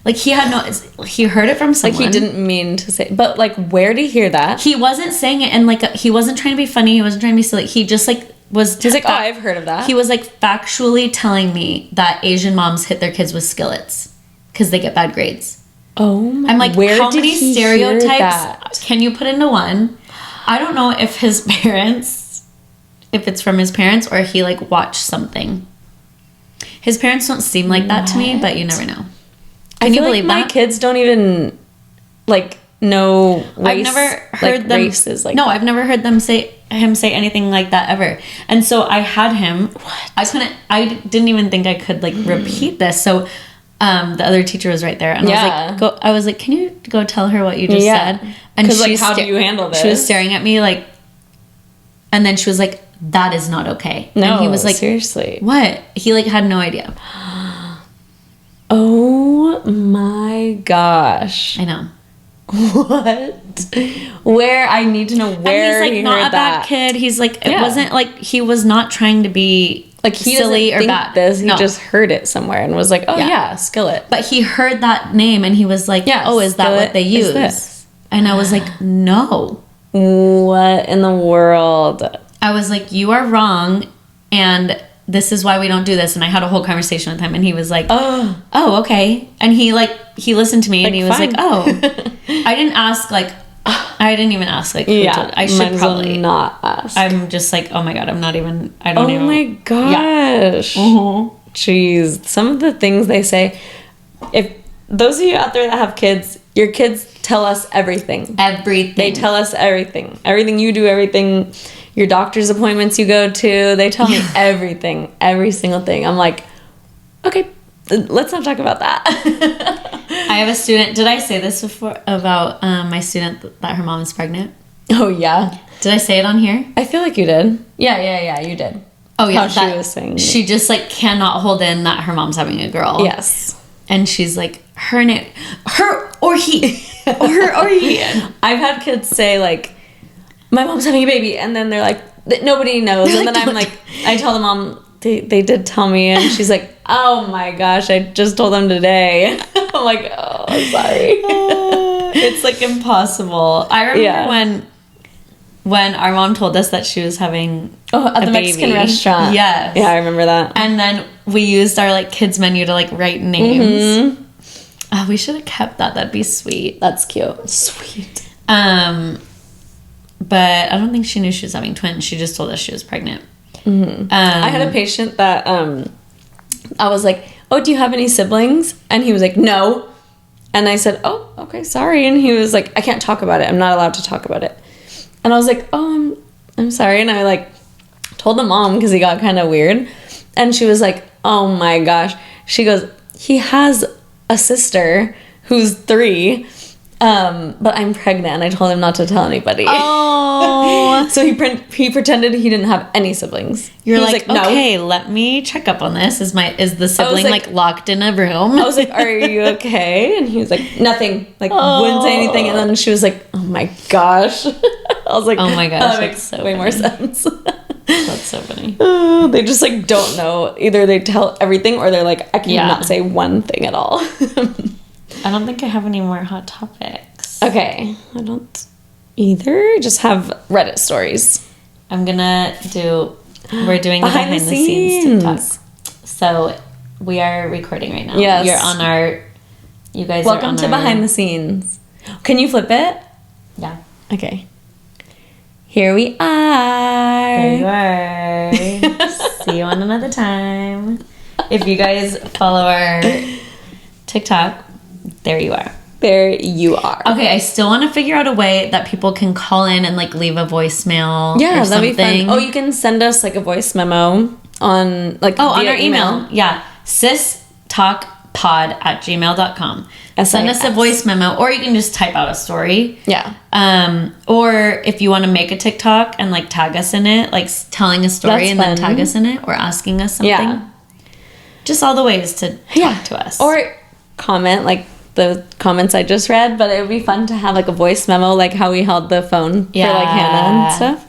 Like he heard it from someone. Like he didn't mean to say, but like, where did he hear that? He wasn't saying it, and like, he wasn't trying to be funny. He wasn't trying to be silly. He just like He's like, oh, I've heard of that. He was like factually telling me that Asian moms hit their kids with skillets because they get bad grades. Oh my! I'm like, how many stereotypes that? Can you put into one? I don't know if it's from his parents or he like watched something. His parents don't seem like that to me, but you never know. Can you believe that? My kids don't even like no race. I've never heard them. Races like no, that. I've never heard him say anything like that ever. And so I had him. What? I didn't even think I could like repeat this. So the other teacher was right there, and I was like, can you go tell her what you just said? And she's like, how do you handle this? She was staring at me like, and then she was like, that is not okay. No, and he was like, seriously, what? He like had no idea. Oh my gosh. I know. What? Where? I need to know where. And he's like not a bad kid. He's like, it wasn't like he was not trying to be like he silly doesn't or think bad. This. He just heard it somewhere and was like, oh yeah, skillet. But he heard that name and he was like, oh, is that what they use? And I was like, no. What in the world? I was like, you are wrong, and this is why we don't do this. And I had a whole conversation with him, and he was like, oh, okay. And he listened to me, and he was like, oh. I didn't even ask, like, I should probably not ask. I'm just like, oh my God, I don't even. Oh my gosh. Yeah. Mm-hmm. Jeez. Some of the things they say, if those of you out there that have kids, your kids tell us everything. Everything. They tell us everything. Everything you do, everything, your doctor's appointments you go to, they tell me everything. Every single thing. I'm like, okay, let's not talk about that. I have a student. Did I say this before about my student that her mom is pregnant? Oh, yeah. Did I say it on here? I feel like you did. Yeah, you did. Oh, yeah. How she was saying. She just, like, cannot hold in that her mom's having a girl. Yes. And she's like, her or he. or he. I've had kids say, like, my mom's having a baby. And then they're like, nobody knows. And then I'm like, I tell the mom, they did tell me. And she's like, oh my gosh, I just told them today. I'm like, oh, sorry. It's like impossible. I remember when our mom told us that she was having at the Mexican restaurant. Yes. Yeah, I remember that. And then we used our like kids menu to like write names. Mm-hmm. Oh, we should have kept that. That'd be sweet. That's cute. Sweet. But I don't think she knew she was having twins. She just told us she was pregnant. Mm-hmm. I had a patient that I was like, oh, do you have any siblings? And he was like, no. And I said, oh, okay, sorry. And he was like, I can't talk about it. I'm not allowed to talk about it. And I was like, oh, I'm sorry. And I like told the mom because he got kind of weird. And she was like, oh my gosh. She goes, he has a sister who's 3. But I'm pregnant, and I told him not to tell anybody. Oh. So he pretended he didn't have any siblings. You're like, no. Okay, let me check up on this. Is the sibling like locked in a room? I was like, are you okay? And he was like, nothing. Like, wouldn't say anything. And then she was like, oh my gosh. I was like, oh my gosh, that makes way more sense. That's so funny. They just like don't know. Either they tell everything, or they're like, I cannot say one thing at all. I don't think I have any more hot topics. Okay. I don't either. Just have Reddit stories. We're doing the behind the scenes TikTok. So we are recording right now. Yes. You guys Welcome to behind the scenes. Can you flip it? Yeah. Okay. Here we are. There you are. See you on another time. If you guys follow our TikTok, there you are. There you are. Okay, I still want to figure out a way that people can call in and like leave a voicemail. Yeah, or that'd something. be fun. Oh, you can send us like a voice memo on like on our email. Yeah, sistertalkpod@gmail.com. Send us a voice memo, or you can just type out a story. Yeah. Or if you want to make a TikTok and like tag us in it, like telling a story and then tag us in it, or asking us something. Yeah. Just all the ways to talk to us. Or comment like the comments I just read, but it would be fun to have like a voice memo, like how we held the phone for like Hannah and stuff.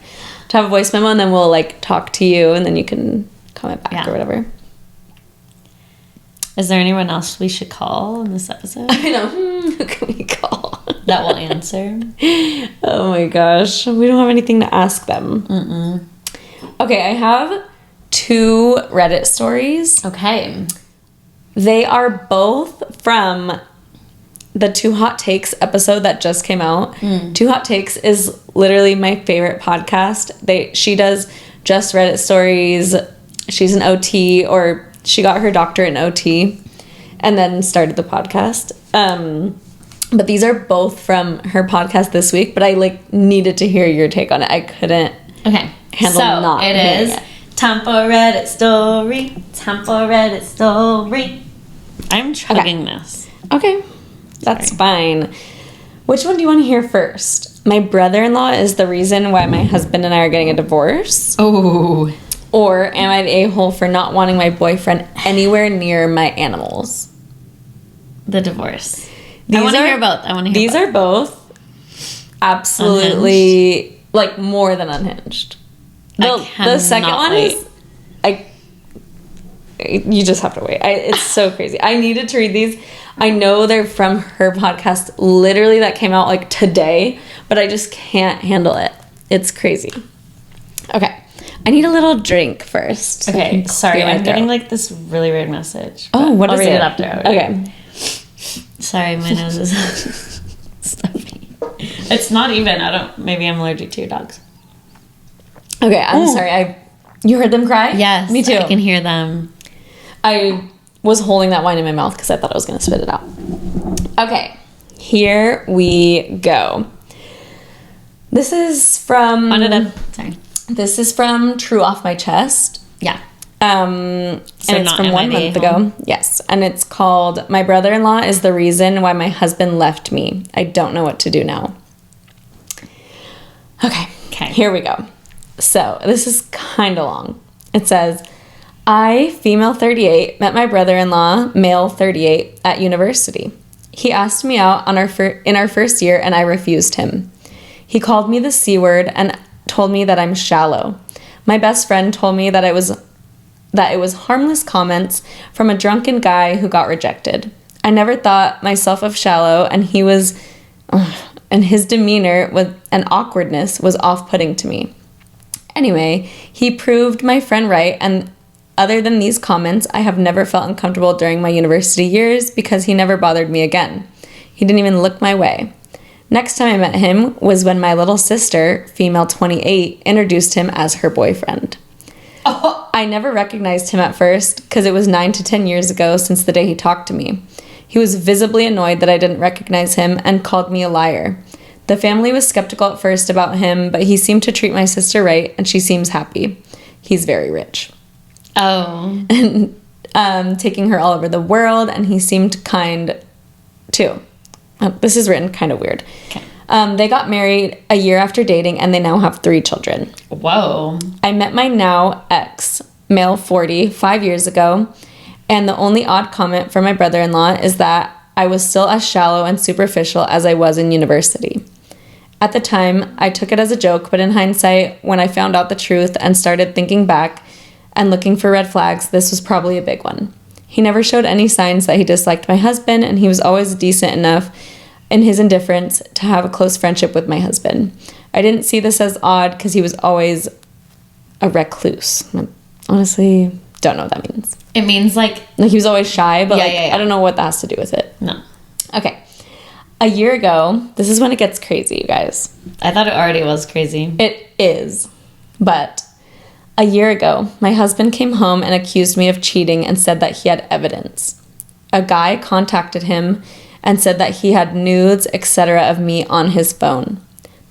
To have a voice memo, and then we'll like talk to you, and then you can comment back or whatever. Is there anyone else we should call in this episode? I know. Who can we call? That will answer. Oh my gosh. We don't have anything to ask them. Mm-mm. Okay, I have 2 Reddit stories. Okay. They are both from the 2 Hot Takes episode that just came out. 2 Hot Takes is literally my favorite podcast. She does just Reddit stories. She's an OT, or she got her doctorate in OT and then started the podcast. But these are both from her podcast this week, but I like needed to hear your take on it. I couldn't handle not it hearing is time for Reddit story. Time for Reddit story. I'm chugging this. Okay. That's fine. Which one do you want to hear first? My brother-in-law is the reason why my husband and I are getting a divorce. Oh. Or am I the a-hole for not wanting my boyfriend anywhere near my animals? The divorce. I want to hear both. These are both absolutely unhinged. Like more than unhinged. The second one is you just have to wait. It's so crazy. I needed to read these. I know they're from her podcast literally that came out like today, but I just can't handle it. It's crazy. Okay. I need a little drink first. Okay, sorry. I'm getting like this really weird message. Oh, what is it? I'll read it after. Okay. Sorry, my nose is stuffy. It's not even. Maybe I'm allergic to your dogs. Okay, I'm sorry. You heard them cry? Yes. Me too. I can hear them. I was holding that wine in my mouth because I thought I was going to spit it out. Okay, here we go. This is from... Sorry. This is from True Off My Chest. Yeah. And it's from 1 month ago. Yes. And it's called, My Brother-in-Law is the Reason Why My Husband Left Me. I Don't Know What to Do Now. Okay. Here we go. So this is kind of long. It says, I, female 38, met my brother-in-law, male 38, at university. He asked me out on in our first year and I refused him. He called me the C word and told me that I'm shallow. My best friend told me that it was harmless comments from a drunken guy who got rejected. I never thought myself of shallow, and and his demeanor and awkwardness was off-putting to me. Anyway, he proved my friend right, and other than these comments, I have never felt uncomfortable during my university years because he never bothered me again. He didn't even look my way. Next time I met him was when my little sister, female 28, introduced him as her boyfriend. Oh. I never recognized him at first because it was 9 to 10 years ago since the day he talked to me. He was visibly annoyed that I didn't recognize him and called me a liar. The family was skeptical at first about him, but he seemed to treat my sister right, and she seems happy. He's very rich. Oh. And taking her all over the world, and he seemed kind too. This is written kind of weird. Okay. They got married a year after dating, and they now have 3 children. Whoa. I met my now ex, male 40, 5 years ago, and the only odd comment from my brother-in-law is that I was still as shallow and superficial as I was in university. At the time, I took it as a joke, but in hindsight, when I found out the truth and started thinking back and looking for red flags, this was probably a big one. He never showed any signs that he disliked my husband, and he was always decent enough in his indifference to have a close friendship with my husband. I didn't see this as odd because he was always a recluse. I honestly don't know what that means. It means like he was always shy, but yeah. I don't know what that has to do with it. No. Okay. A year ago, this is when it gets crazy, you guys. I thought it already was crazy. It is. But a year ago, my husband came home and accused me of cheating and said that he had evidence. A guy contacted him and said that he had nudes, etc. of me on his phone.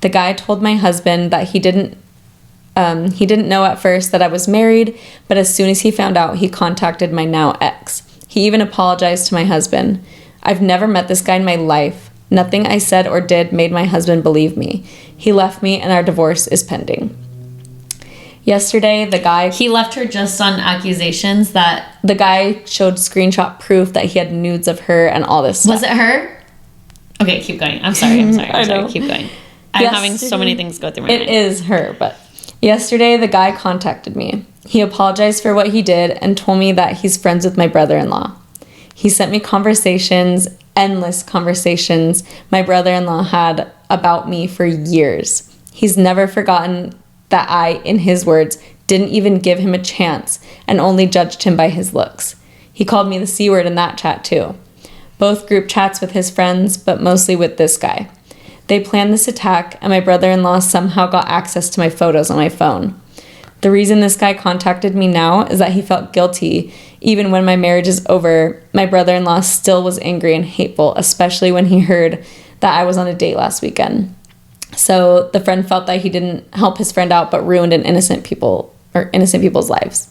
The guy told my husband that he didn't know at first that I was married, but as soon as he found out, he contacted my now ex. He even apologized to my husband. I've never met this guy in my life. Nothing I said or did made my husband believe me. He left me and our divorce is pending. Yesterday, he left her just on accusations that... The guy showed screenshot proof that he had nudes of her and all this stuff. Was it her? Okay, keep going. I'm sorry. I know. Keep going. I'm having so many things go through my mind. It is her, but... Yesterday, the guy contacted me. He apologized for what he did and told me that he's friends with my brother-in-law. He sent me conversations, endless conversations my brother-in-law had about me for years. He's never forgotten that I, in his words, didn't even give him a chance and only judged him by his looks. He called me the C word in that chat too. Both group chats with his friends, but mostly with this guy. They planned this attack, and my brother-in-law somehow got access to my photos on my phone. The reason this guy contacted me now is that he felt guilty. Even when my marriage is over, my brother-in-law still was angry and hateful, especially when he heard that I was on a date last weekend. So the friend felt that he didn't help his friend out, but ruined innocent people's lives.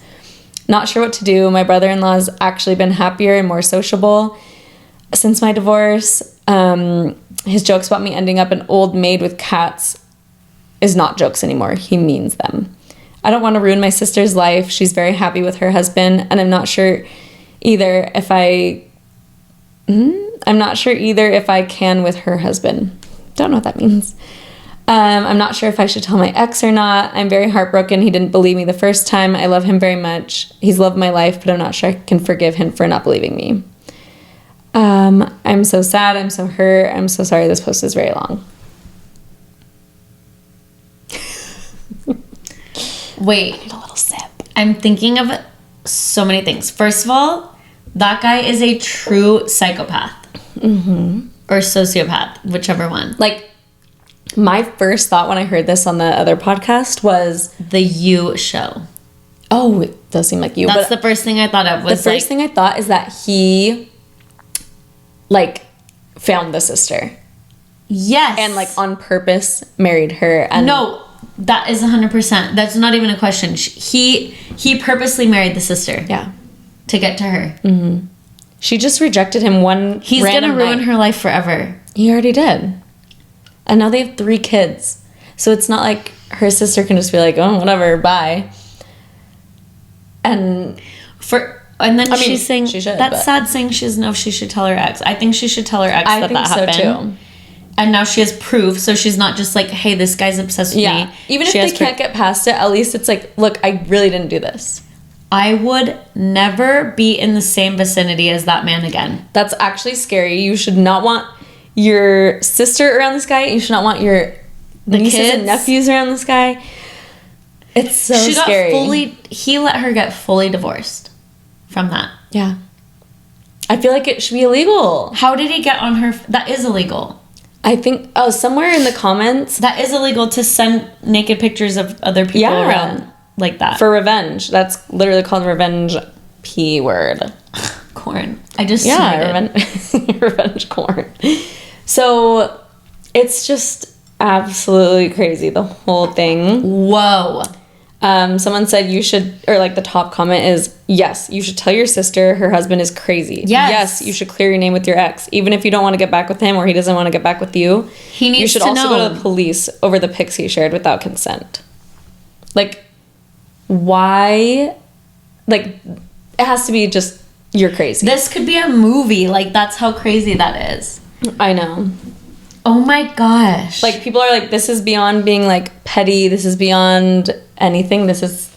Not sure what to do. My brother-in-law's actually been happier and more sociable since my divorce. His jokes about me ending up an old maid with cats is not jokes anymore. He means them. I don't want to ruin my sister's life. She's very happy with her husband, and I'm not sure either if I can with her husband. Don't know what that means. I'm not sure if I should tell my ex or not. I'm very heartbroken. He didn't believe me the first time. I love him very much. He's loved my life, but I'm not sure I can forgive him for not believing me. I'm so sad. I'm so hurt. I'm so sorry. This post is very long. Wait. I need a little sip. I'm thinking of so many things. First of all, that guy is a true psychopath. Mm-hmm. Or sociopath, whichever one. Like, my first thought when I heard this on the other podcast was... The You Show. Oh, it does seem like You. That's the first thing I thought of. Was the first thing I thought is that he, like, found the sister. Yes. And, like, on purpose married her. And no, that is 100%. That's not even a question. He purposely married the sister. Yeah. To get to her. Mm-hmm. She just rejected him one He's random gonna ruin night. her life forever. He already did. And now they have 3 kids. So it's not like her sister can just be like, oh, whatever, bye. And then she's saying she should, that's but... sad saying she doesn't know if she should tell her ex. I think she should tell her ex that happened. Too. And now she has proof, so she's not just like, hey, this guy's obsessed with me. Even if they can't get past it, at least it's like, look, I really didn't do this. I would never be in the same vicinity as that man again. That's actually scary. You should not want your sister around this guy. You should not want your nieces and nephews around this guy. It's so scary. He let her get fully divorced from that. Yeah. I feel like it should be illegal. How did he get on her? That is illegal. I think, somewhere in the comments. That is illegal to send naked pictures of other people around like that. For revenge. That's literally called revenge P word. Corn. I just revenge corn. So it's just absolutely crazy, the whole thing. Whoa. Someone said you should, or like the top comment is, yes, you should tell your sister her husband is crazy. Yes. You should clear your name with your ex. Even if you don't want to get back with him or he doesn't want to get back with you, you should also go to the police over the pics he shared without consent. Like, why? Like, it has to be just, you're crazy. This could be a movie. Like, that's how crazy that is. I know. Oh my gosh. Like, people are like, this is beyond being like petty. This is beyond anything. This is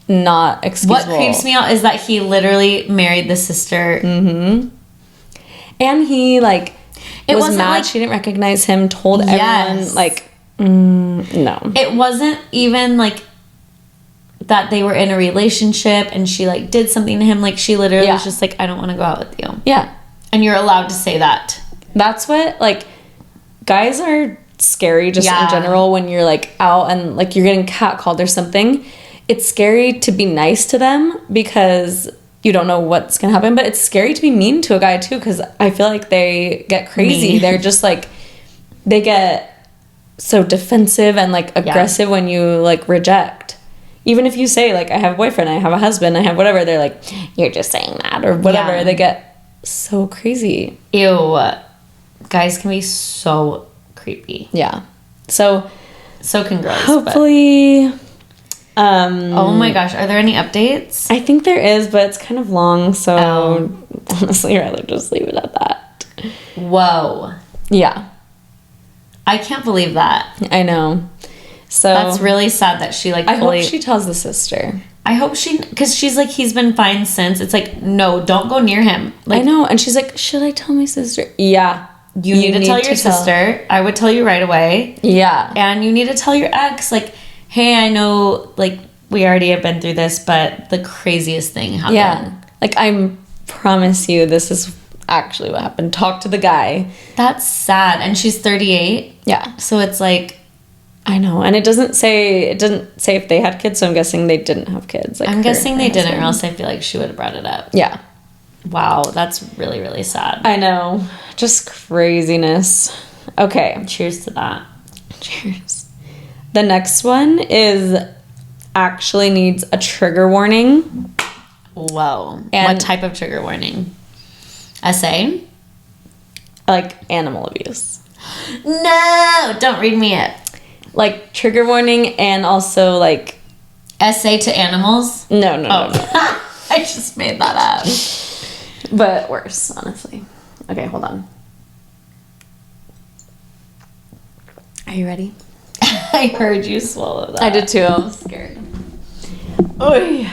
not excusable. What creeps me out is that he literally married the sister. Mm-hmm. And he like was mad like, she didn't recognize him, told everyone like, no. It wasn't even like that they were in a relationship and she like did something to him. Like she literally was just like, I don't want to go out with you. Yeah. And you're allowed to say that. That's what, like, guys are scary just in general when you're, like, out and, like, you're getting catcalled or something. It's scary to be nice to them because you don't know what's going to happen. But it's scary to be mean to a guy, too, because I feel like they get crazy. They're just, like, they get so defensive and, like, aggressive when you, like, reject. Even if you say, like, I have a boyfriend, I have a husband, I have whatever, they're like, you're just saying that or whatever. Yeah. They get so crazy. Ew. Guys can be so creepy. Yeah. So can girls. Hopefully. Oh my gosh. Are there any updates? I think there is, but it's kind of long. So honestly, I'd rather just leave it at that. Whoa. Yeah. I can't believe that. I know. So that's really sad that she like. I hope she tells the sister. I hope because she's like, he's been fine since. It's like, no, don't go near him. Like, I know. And she's like, should I tell my sister? Yeah. You need to tell your sister. I would tell you right away. Yeah. And you need to tell your ex, like, hey, I know, like, we already have been through this, but the craziest thing happened. Yeah. Like, I promise you this is actually what happened. Talk to the guy. That's sad. And she's 38. Yeah. So it's like, I know. And it didn't say if they had kids, so I'm guessing they didn't have kids. Like I'm guessing they didn't, or else I feel like she would have brought it up. Yeah. Wow, that's really, really sad. I know. Just craziness. Okay. Cheers to that. Cheers. The next one actually needs a trigger warning. Whoa. And what type of trigger warning? SA? Like animal abuse. No! Don't read me it. Like trigger warning and also like... SA to animals? No. I just made that up. But worse, honestly. Okay, hold on. Are you ready? I heard you swallow that. I did too. I was scared. Oy.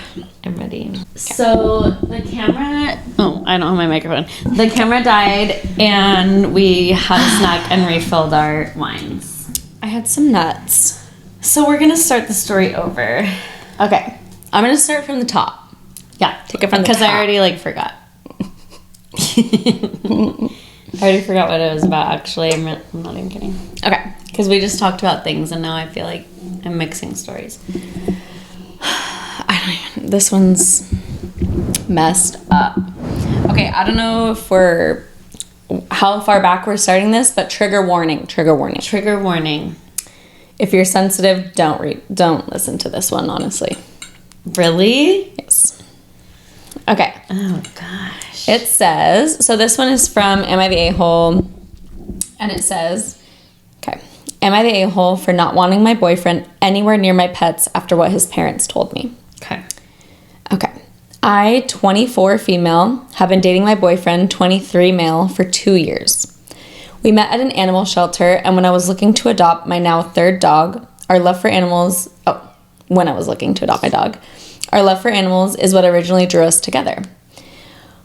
I'm ready. Okay. So the camera... Oh, I don't have my microphone. The camera died and we had a snack and refilled our wines. I had some nuts. So we're going to start the story over. Okay. I'm going to start from the top. Yeah. Take it from the top. Because I already forgot. I already forgot what it was about, actually. I'm not even kidding. Okay. Because we just talked about things, and now I feel like I'm mixing stories. This one's messed up. Okay, I don't know if how far back we're starting this, but trigger warning. Trigger warning. If you're sensitive, don't listen to this one, honestly. Really? Yes. Okay. Oh, gosh. It says, so this one is from Am I the A-hole? And it says, okay, am I the a-hole for not wanting my boyfriend anywhere near my pets after what his parents told me? Okay. I, 24 female, have been dating my boyfriend, 23 male, for 2 years. We met at an animal shelter, and when I was looking to adopt my now third dog, when I was looking to adopt my dog, our love for animals is what originally drew us together.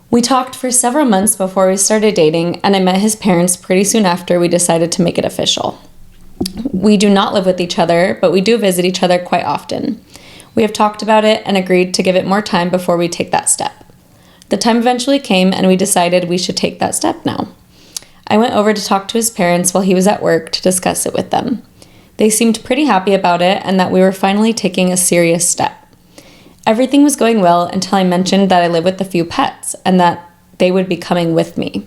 We talked for several months before we started dating, and I met his parents pretty soon after we decided to make it official. We do not live with each other, but we do visit each other quite often. We have talked about it and agreed to give it more time before we take that step. The time eventually came, and we decided we should take that step now. I went over to talk to his parents while he was at work to discuss it with them. They seemed pretty happy about it and that we were finally taking a serious step. Everything was going well until I mentioned that I live with a few pets and that they would be coming with me.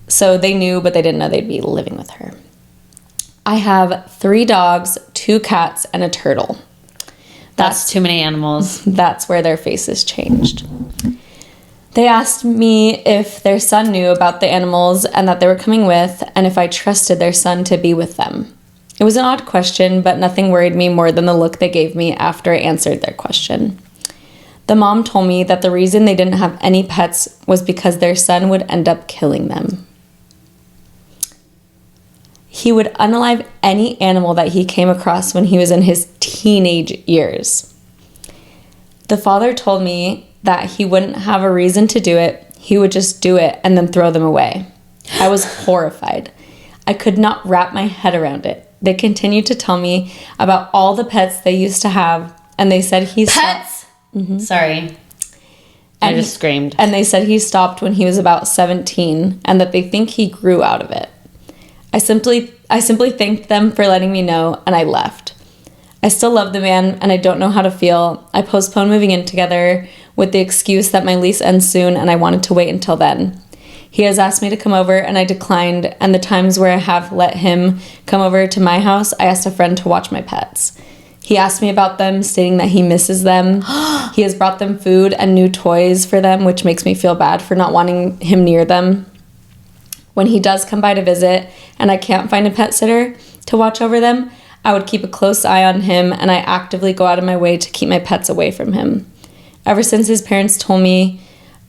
So they knew, but they didn't know they'd be living with her. I have 3 dogs, 2 cats, and a turtle. That's too many animals. That's where their faces changed. They asked me if their son knew about the animals and that they were coming with, and if I trusted their son to be with them. It was an odd question, but nothing worried me more than the look they gave me after I answered their question. The mom told me that the reason they didn't have any pets was because their son would end up killing them. He would unalive any animal that he came across when he was in his teenage years. The father told me that he wouldn't have a reason to do it. He would just do it and then throw them away. I was horrified. I could not wrap my head around it. They continued to tell me about all the pets they used to have, and they said he Pets? Mm-hmm. Sorry. I just screamed. And they said he stopped when he was about 17, and that they think he grew out of it. I simply thanked them for letting me know, and I left. I still love the man, and I don't know how to feel. I postponed moving in together with the excuse that my lease ends soon, and I wanted to wait until then. He has asked me to come over, and I declined, and the times where I have let him come over to my house, I asked a friend to watch my pets. He asked me about them, stating that he misses them. He has brought them food and new toys for them, which makes me feel bad for not wanting him near them. When he does come by to visit, and I can't find a pet sitter to watch over them, I would keep a close eye on him, and I actively go out of my way to keep my pets away from him. Ever since his parents told me,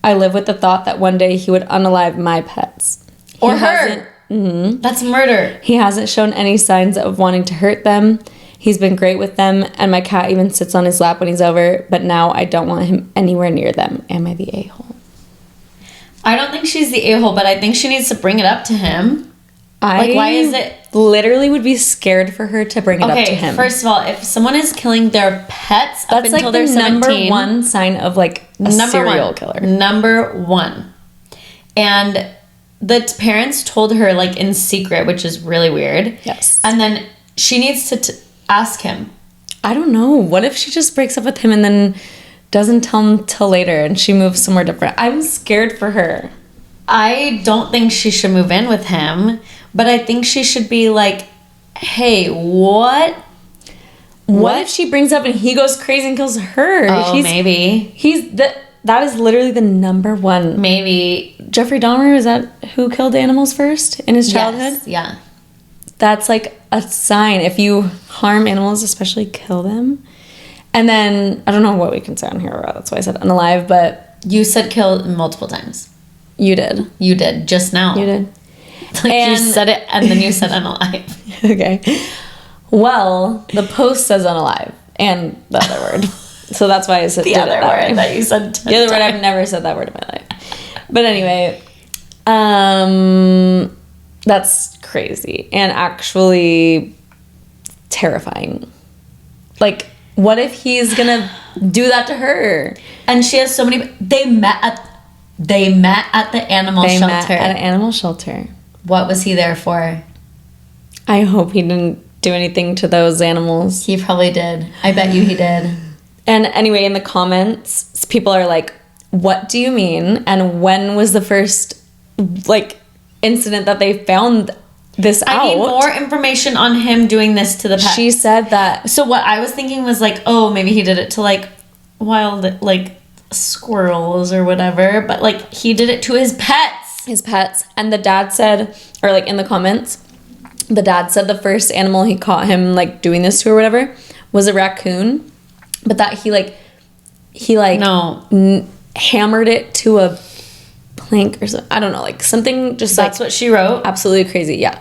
I live with the thought that one day he would unalive my pets. Or her. Mm-hmm. That's murder. He hasn't shown any signs of wanting to hurt them. He's been great with them, and my cat even sits on his lap when he's over, but now I don't want him anywhere near them. Am I the a-hole? I don't think she's the a-hole, but I think she needs to bring it up to him. Why is it? Literally would be scared for her to bring it up to him. First of all, if someone is killing their pets up until they're 17... That's like the number one sign of like a serial killer. Number one. And the parents told her like in secret, which is really weird. Yes. And then she needs to ask him. I don't know. What if she just breaks up with him and then doesn't tell him till later and she moves somewhere different? I'm scared for her. I don't think she should move in with him, but I think she should be like, hey, what if she brings up and he goes crazy and kills her? Oh, maybe. That is literally the number one. Maybe. Jeffrey Dahmer, is that who killed animals first in his childhood? Yes, yeah. That's like a sign. If you harm animals, especially kill them. And then, I don't know what we can say on here. That's why I said unalive, but... You said kill multiple times. You did. You did, just now. You did. Like you said it, and then you said unalive. Okay. Well, the post says unalive, and the other word. So that's why I said the other word that you said. The other word, I've never said that word in my life. But anyway, that's crazy and actually terrifying. Like, what if he's gonna do that to her? And she has so many. They met at the animal shelter. Met at an animal shelter. What was he there for? I hope he didn't do anything to those animals. He probably did. I bet you he did. And anyway, in the comments, people are like, what do you mean? And when was the first, like, incident that they found this out? I need more information on him doing this to the pet. She said that. So what I was thinking was like, oh, maybe he did it to, like, wild, like, squirrels or whatever. But, like, he did it to his pets. His pets. And the dad said, or, like, in the comments, the dad said the first animal he caught him, like, doing this to or whatever was a raccoon. But that he hammered it to a plank or something. I don't know, like something just That's what she wrote. Absolutely crazy, yeah.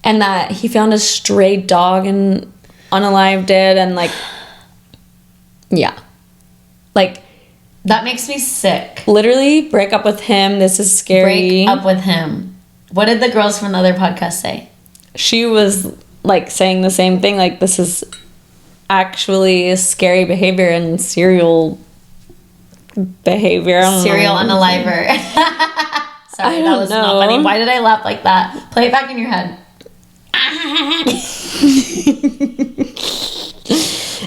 And that he found a stray dog and unalived it and like, yeah. Like, that makes me sick. Literally, break up with him. This is scary. Break up with him. What did the girls from the other podcast say? She was like saying the same thing. Like, this is actually scary behavior and serial behavior. Serial unaliver. Sorry, that was not funny. Why did I laugh like that? Play it back in your head.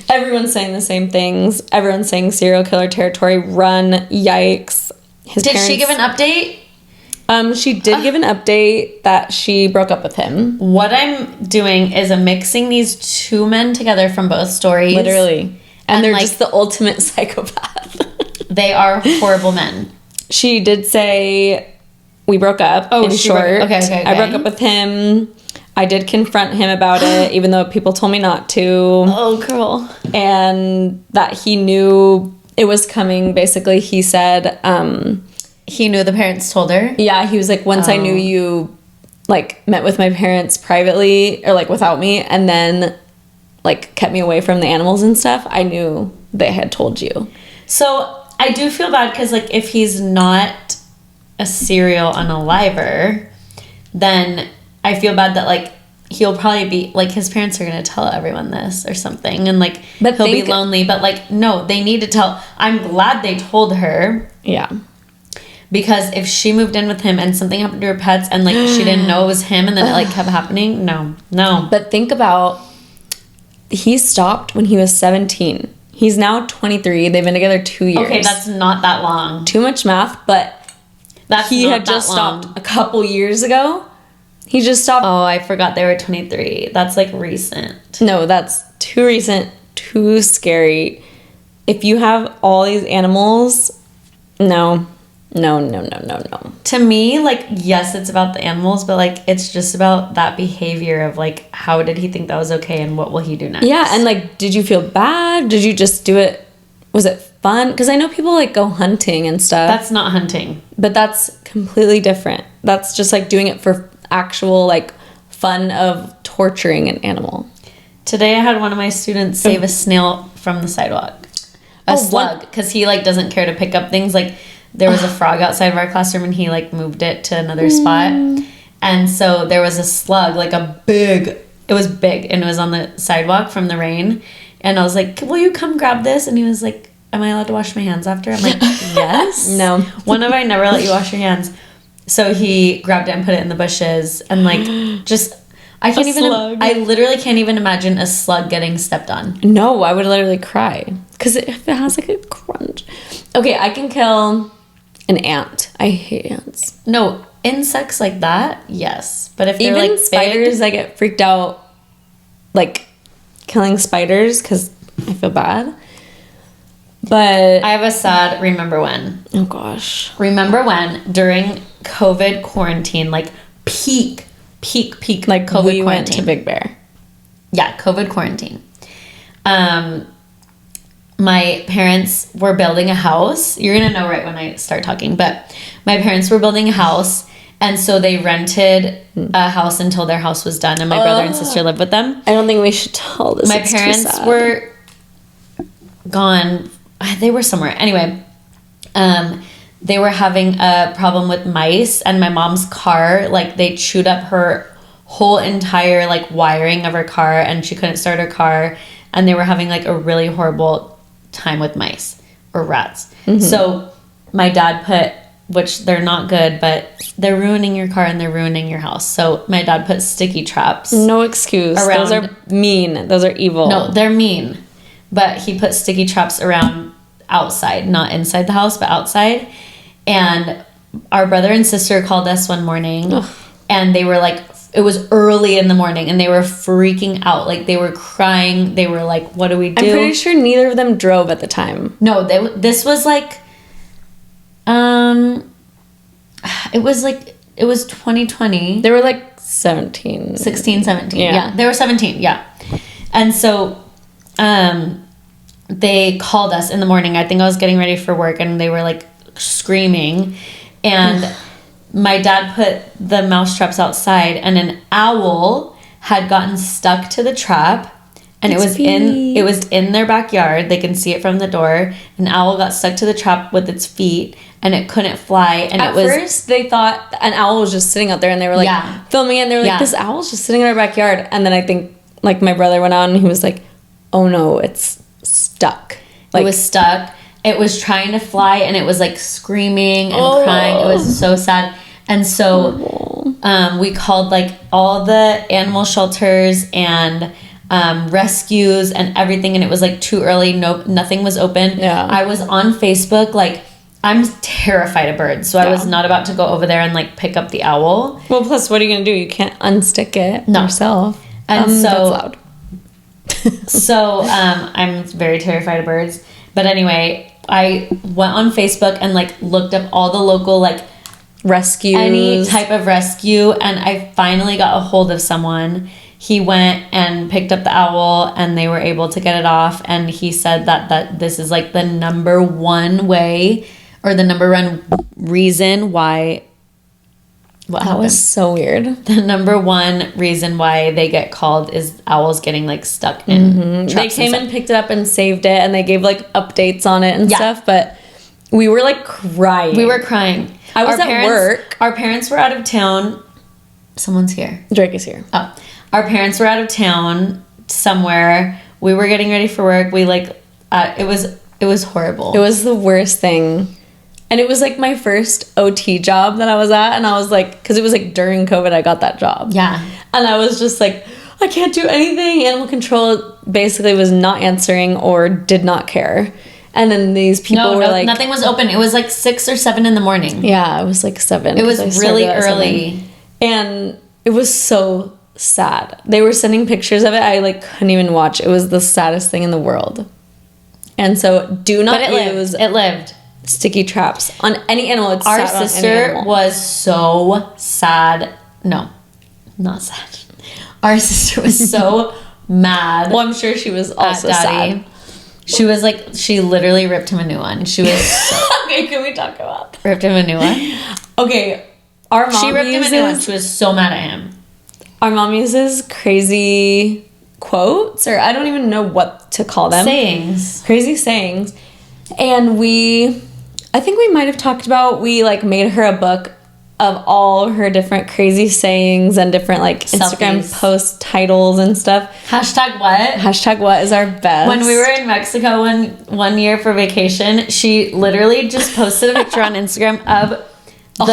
Everyone's saying the same things. Everyone's saying serial killer territory. Run. Yikes. Did she give an update? She did give an update that she broke up with him. What I'm doing is I'm mixing these two men together from both stories. Literally. And they're like, just the ultimate psychopath. They are horrible men. She did say we broke up. Oh, in short. Okay. I broke up with him. I did confront him about it, even though people told me not to. Oh, girl. And that he knew it was coming. Basically, he said... he knew the parents told her? Yeah, he was like, once I knew you, like, met with my parents privately, or, like, without me, and then, like, kept me away from the animals and stuff, I knew they had told you. So, I do feel bad, because, like, if he's not a serial unaliver, then I feel bad that, like, he'll probably be, like, his parents are going to tell everyone this or something, and, like, he'll be lonely, but, like, no, they need to tell. I'm glad they told her. Yeah. Because if she moved in with him and something happened to her pets and, like, she didn't know it was him and then it, like, kept happening, no. But think about, he stopped when he was 17. He's now 23. They've been together 2 years. Okay, that's not that long. Too much math, but he had just stopped a couple years ago. He just stopped. Oh, I forgot they were 23. That's, like, recent. No, that's too recent, too scary. If you have all these animals, no. To me, like, yes, it's about the animals, but, like, it's just about that behavior of, like, how did he think that was okay and what will he do next? Yeah, and, like, did you feel bad? Did you just do it? Was it fun? Because I know people, like, go hunting and stuff. That's not hunting. But that's completely different. That's just, like, doing it for actual, like, fun of torturing an animal. Today I had one of my students save a snail from the sidewalk. A slug. Because he, like, doesn't care to pick up things, like... There was a frog outside of our classroom and he, like, moved it to another spot. And so there was a slug, like it was big and it was on the sidewalk from the rain. And I was like, will you come grab this? And he was like, am I allowed to wash my hands after? I'm like, yes. No. One of I never let you wash your hands. So he grabbed it and put it in the bushes and, like, just... I can't even. slug. I literally can't even imagine a slug getting stepped on. No, I would literally cry because if it has like a crunch. Okay, I can kill an ant. I hate ants. No, insects like that, yes. But if they're Even like spiders, big, I get freaked out, like killing spiders because I feel bad. But I have a sad remember when. oh gosh, Remember when during COVID quarantine, like peak like COVID we quarantine. went to Big Bear. Yeah, COVID quarantine. My parents were building a house. You're gonna know right when I start talking, but my parents were building a house, and so they rented a house until their house was done, and my brother and sister lived with them. I don't think we should tell this. My It's too parents sad. were gone. They were somewhere. Anyway, they were having a problem with mice, and my mom's car, like, they chewed up her whole entire, like, wiring of her car, and she couldn't start her car, and they were having, like, a really horrible time with mice or rats. So my dad put, which they're not good, but they're ruining your car and they're ruining your house. So my dad put sticky traps. No excuse. Around- Those are mean. Those are evil. No, they're mean. But he put sticky traps around outside, not inside the house, but outside. And our brother and sister called us one morning, and they were like, it was early in the morning, and they were freaking out. Like, they were crying. They were like, what do we do? I'm pretty sure neither of them drove at the time. No, this was like, it was 2020. They were like 17. 16, 17. Yeah. Yeah. They were 17. Yeah. And so, they called us in the morning. I think I was getting ready for work, and they were like screaming, and my dad put the mouse traps outside, and an owl had gotten stuck to the trap, and it was in their backyard. They can see it from the door. An owl got stuck to the trap with its feet, and it couldn't fly. And At first, they thought an owl was just sitting out there, and they were like filming it, and they were like, Yeah. this owl's just sitting in our backyard. And then I think like my brother went out, and he was like, oh no, it's stuck. Like, it was stuck. It was trying to fly, and it was like screaming and crying. It was so sad. And so we called like all the animal shelters and rescues and everything, and it was like too early. Nothing was open. Yeah. I was on Facebook. Like, I'm terrified of birds, so I was not about to go over there and like pick up the owl. well, plus what are you gonna do? You can't unstick it yourself. And so that's loud. So I'm very terrified of birds. But anyway, I went on Facebook and like looked up all the local like Rescues. any type of rescue, and I finally got a hold of someone. He went and picked up the owl, and they were able to get it off, and he said that this is like the number one way, or the number one reason why That was so weird. the number one reason why they get called is owls getting like stuck in They traps came and and picked it up and saved it, and they gave like updates on it and Yeah. stuff, but we were like crying. We were crying. I was at work. Our parents were out of town. Someone's here. Drake is here. Oh, our parents were out of town somewhere. We were getting ready for work. We like, it was horrible. It was the worst thing. And it was like my first OT job that I was at, and I was like, because it was like during COVID I got that job. Yeah. And I was just like, I can't do anything. Animal control basically was not answering or did not care. And then these people were like, nothing was open. It was like 6 or 7 in the morning. yeah, it was like 7. It was 'cause I started really at 7. early. And it was so sad. They were sending pictures of it. I like couldn't even watch. It was the saddest thing in the world. And so do not But use it lived. sticky traps on any animal. It's Our sat on any sister animal. was so sad. No, not sad. Our sister was so mad. Well, I'm sure she was at also Daddy. sad. She was like, she literally ripped him a new one. She was Okay, can we talk about that? ripped him a new one. Okay, our mom She ripped him a new one. uses She was so mad at him. our mom uses crazy quotes, or I don't even know what to call them. Sayings. Crazy sayings. And I think we might have talked about, we like made her a book of all her different crazy sayings and different like Instagram Selfies. post titles and stuff. Hashtag what? Hashtag what is our best. When we were in Mexico one year for vacation, she literally just posted a picture on Instagram of the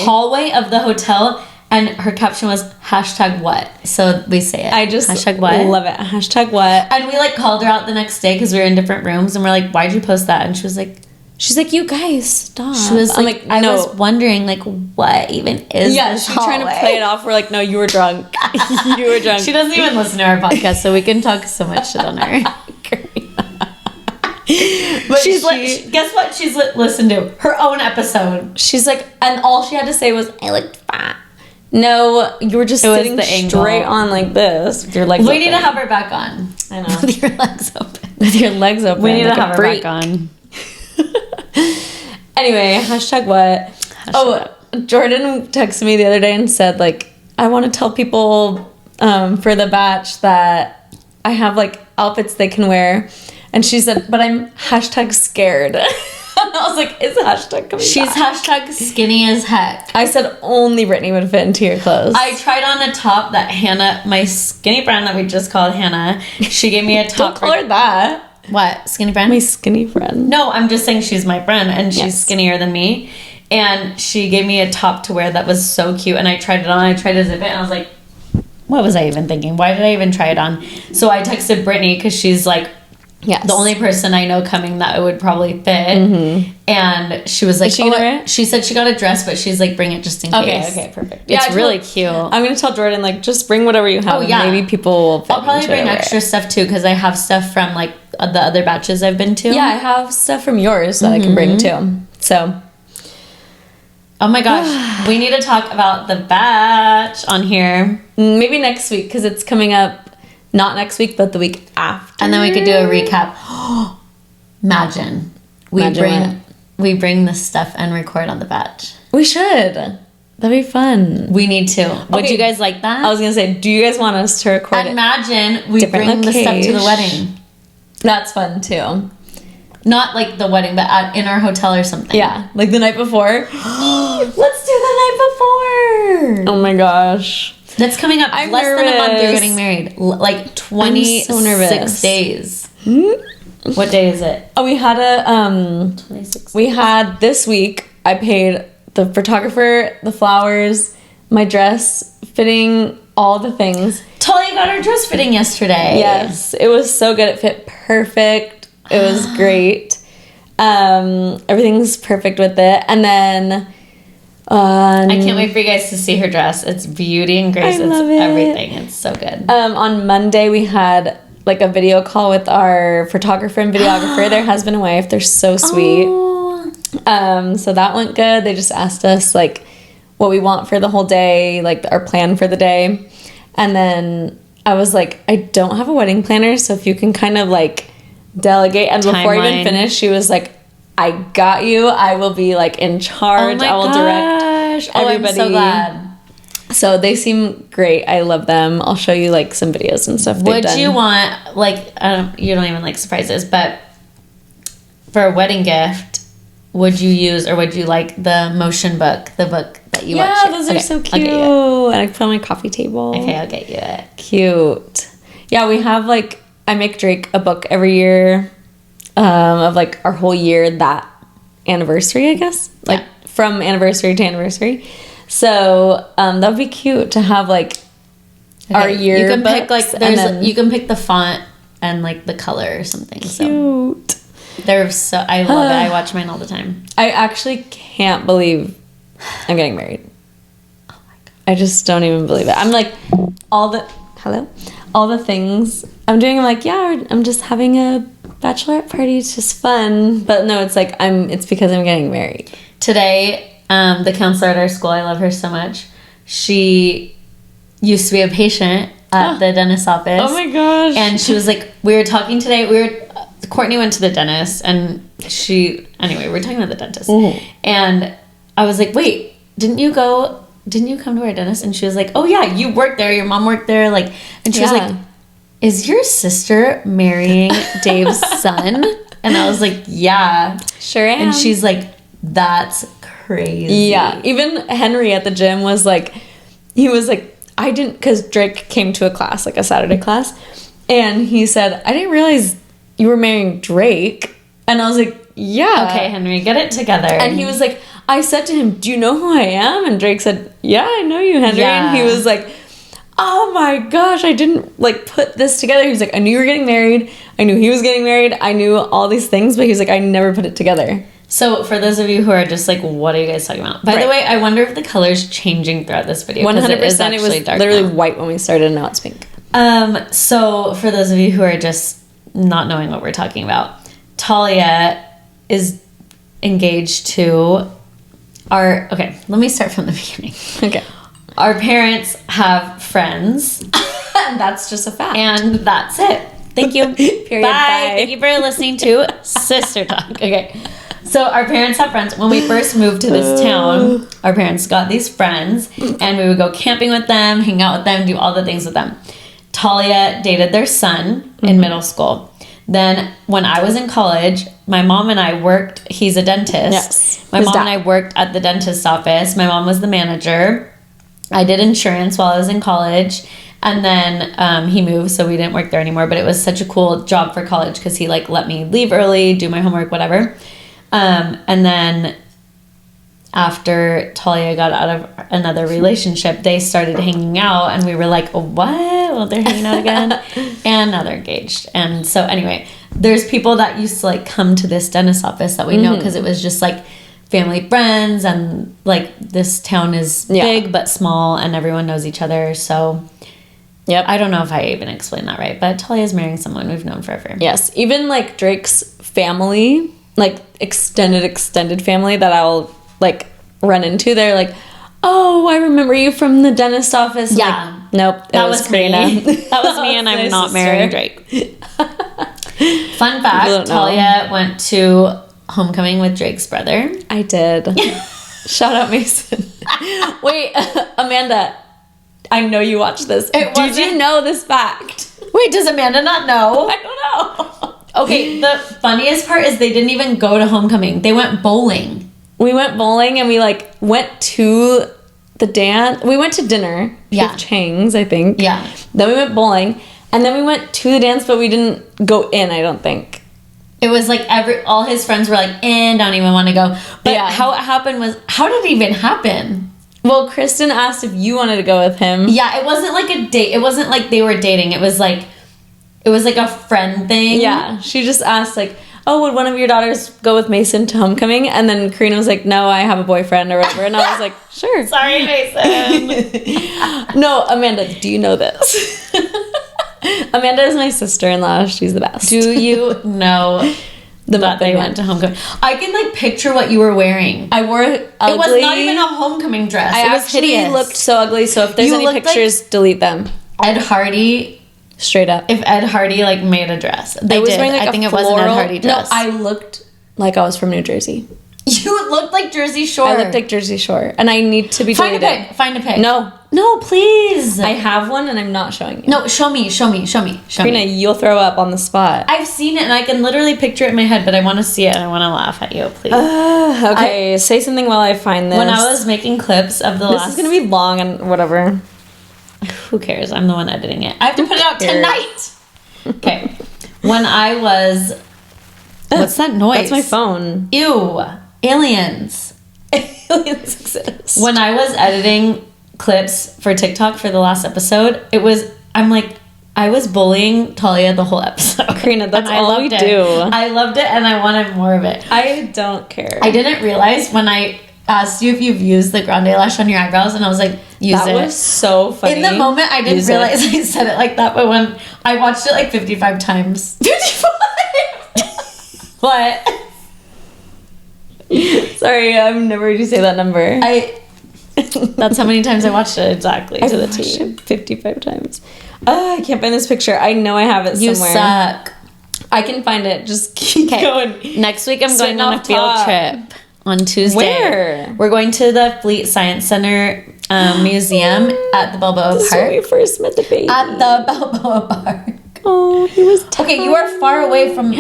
hallway of the hotel, And her caption was #what. So we say it. I just #what. love it. #what. And we like called her out the next day because we were in different rooms, and we're like, "Why'd you post that?" And she was like, you guys, stop. She was like, I was wondering, like, what even is this she's trying to play it off. We're like, no, you were drunk. You were drunk. She doesn't even listen to our podcast, so we can talk so much shit on her. But guess what she's listened to? Her own episode. She's like, and all she had to say was, I looked fat. No, you were just sitting straight on like this with your legs open. We need to have her back on. I know. With your legs open. With your legs open. We need to have her back on. Anyway, #what. Jordan texted me the other day and said, like, I want to tell people for the batch that I have like outfits they can wear. And she said, but I'm #scared. And I was like, is hashtag coming She's back? #skinny as heck. I said only Brittany would fit into your clothes. I tried on a top that Hannah, my skinny friend that we just called Hannah, she gave me a top. Don't call her that. What? Skinny friend? My skinny friend. No, I'm just saying she's my friend and she's skinnier than me. And she gave me a top to wear that was so cute. And I tried it on. I tried to zip it and I was like, what was I even thinking? Why did I even try it on? So I texted Brittany because she's like, the only person I know coming that it would probably fit. Mm-hmm. And she was like, she said she got a dress, but she's like, bring it just in case. Okay, perfect. It's really cute. I'm going to tell Jordan, like, just bring whatever you have. Maybe people will fit. I'll probably bring extra stuff too, because I have stuff from like the other batches I've been to. Yeah, I have stuff from yours that I can bring too. So. Oh my gosh. We need to talk about the batch on here. Maybe next week, because it's coming up. Not next week, but the week after. And then we could do a recap. Imagine we bring this stuff and record on the batch. We should. That'd be fun. We need to. Would you guys like that? I was gonna say, do you guys want us to record Imagine we bring the stuff to the wedding. That's fun too. Not like the wedding, but in our hotel or something. Yeah, like the night before. Let's do the night before. Oh my gosh. That's coming up. I'm less nervous. than a month you're getting married. Like 26 days. What day is it? Oh, we had 26. We had this week, I paid the photographer, the flowers, my dress fitting, all the things. Talia got her dress fitting yesterday. Yes, it was so good. It fit perfect. It was great. Everything's perfect with it. And then I can't wait for you guys to see her dress. It's beauty and grace. It's everything. It's so good. On Monday we had like a video call with our photographer and videographer, their husband and wife. They're so sweet. Oh. So that went good. They just asked us like what we want for the whole day, like our plan for the day. And then I was like, I don't have a wedding planner, so if you can kind of like delegate. And before I even finished, she was like, I got you. I will be like in charge. I will direct everybody. I'm so glad. So they seem great. I love them. I'll show you like some videos and stuff. Would you want like you don't even like surprises, but for a wedding gift, would you use or would you like the motion book, the book that you watch? Yeah, those are so cute. And I put on my coffee table. Okay, I'll get you it. Cute. Yeah, we have like I make Drake a book every year. Of like our whole year, that anniversary, I guess, like from anniversary to anniversary. So that would be cute to have like our year. You can pick like you can pick the font and like the color or something. Cute. So they're so I love it. I watch mine all the time. I actually can't believe I'm getting married. Oh my god! I just don't even believe it. I'm like all the things I'm doing. I'm like I'm just having a bachelorette party. It's just fun, but no, it's like it's because I'm getting married. Today, the counselor at our school, I love her so much. She used to be a patient at the dentist's office. Oh my gosh! And she was like, we were talking today. Courtney went to the dentist, and we were talking about the dentist, and I was like, wait, didn't you come to our dentist? And she was like, oh yeah, you worked there. Your mom worked there. Like, and she was like, is your sister marrying Dave's son? And I was like, yeah. Sure am. And she's like, that's crazy. Yeah. Even Henry at the gym was like, I didn't, because Drake came to a class, like a Saturday class, and he said, I didn't realize you were marrying Drake. And I was like, yeah. Okay, Henry, get it together. And he was like, I said to him, do you know who I am? And Drake said, yeah, I know you, Henry. Yeah. And he was like, oh my gosh, I didn't like put this together. He was like, I knew you were getting married. I knew he was getting married. I knew all these things, but he was like, I never put it together. So for those of you who are just like, what are you guys talking about? By the way, I wonder if the color's changing throughout this video. 100%. It was Dark literally now. White when we started, and now it's pink. So for those of you who are just not knowing what we're talking about, Talia is engaged to okay, let me start from the beginning. Okay. Our parents have friends. And that's just a fact. And that's it. Thank you. Period. Bye. Thank you for listening to Sister Talk. Okay. So our parents have friends. When we first moved to this town, our parents got these friends, and we would go camping with them, hang out with them, do all the things with them. Talia dated their son in middle school. Then when I was in college, my mom and I worked. He's a dentist. Yes. My mom and I worked at the dentist's office. My mom was the manager. I did insurance while I was in college. And then he moved, so we didn't work there anymore. But it was such a cool job for college because he like let me leave early, do my homework, whatever. And then after Talia got out of another relationship, they started hanging out, and we were like, oh, what? Well, they're hanging out again. And now they're engaged. And so anyway, there's people that used to like come to this dentist office that we know because it was just like family friends, and like this town is big but small, and everyone knows each other. So yep, I don't know if I even explained that right, but Talia's marrying someone we've known forever. Yes, even like Drake's family, like extended family that I'll like run into, they're like, oh, I remember you from the dentist office. I'm yeah, like, nope, that was Karina. me. That was me, and I'm not marrying Drake. Fun fact: Talia went to homecoming with Drake's brother. I did. Shout out Mason. Wait, Amanda, I know you watched this. Did you know this fact? Wait, does Amanda not know? I don't know. Okay, the funniest part is they didn't even go to homecoming. They went bowling. We went bowling, and we like went to the dance. We went to dinner. Yeah. With Chang's, I think. Yeah. Then we went bowling, and then we went to the dance, but we didn't go in, I don't think. It was like all his friends were like, don't even want to go. But how it happened was, how did it even happen? Well, Kristen asked if you wanted to go with him. Yeah, it wasn't like a date. It wasn't like they were dating. It was like a friend thing. Yeah, she just asked like, oh, would one of your daughters go with Mason to homecoming? And then Karina was like, no, I have a boyfriend or whatever. And I was like, sure. Sorry, Mason. No, Amanda, do you know this? Amanda is my sister-in-law. She's the best. Do you know that they went to homecoming? I can like picture what you were wearing. I wore ugly. It was not even a homecoming dress. I it was actually hideous. looked so ugly. So if there's any pictures, delete them. Ed Hardy. Straight up. If Ed Hardy like made a dress. I was wearing like I think it was an Ed Hardy dress. No, I looked like I was from New Jersey. You looked like Jersey Shore. I looked like Jersey Shore. And I need to be deleted. Find a pic. No, please. I have one and I'm not showing you. No, show me. Karina, you'll throw up on the spot. I've seen it and I can literally picture it in my head, but I want to see it and I want to laugh at you, please. Okay, say something while I find this. When I was making clips of the last... This is going to be long and whatever. Who cares? I'm the one editing it. I have to put it out tonight. Okay. When I was... What's that noise? That's my phone. Ew. Aliens. Aliens exist. When I was editing clips for TikTok for the last episode, I was bullying Talia the whole episode. Karina, that's all we do. I loved it and I wanted more of it. I don't care. I didn't realize when I asked you if you've used the grande lash on your eyebrows, and I was like, use it. That was so funny. In the moment, I didn't realize I said it like that, but when I watched it like 55 times. 55? What? Sorry, I've never heard you say that number. That's how many times I watched it exactly to the T. 55 times. I can't find this picture. I know I have it somewhere. You suck. I can find it. Just keep going. Next week I'm going on a field trip on Tuesday. Where? We're going to the Fleet Science Center Museum at the Balboa Park. This is where we first met the baby. At the Balboa Park. Oh, he was tiny. Okay, you are far away from...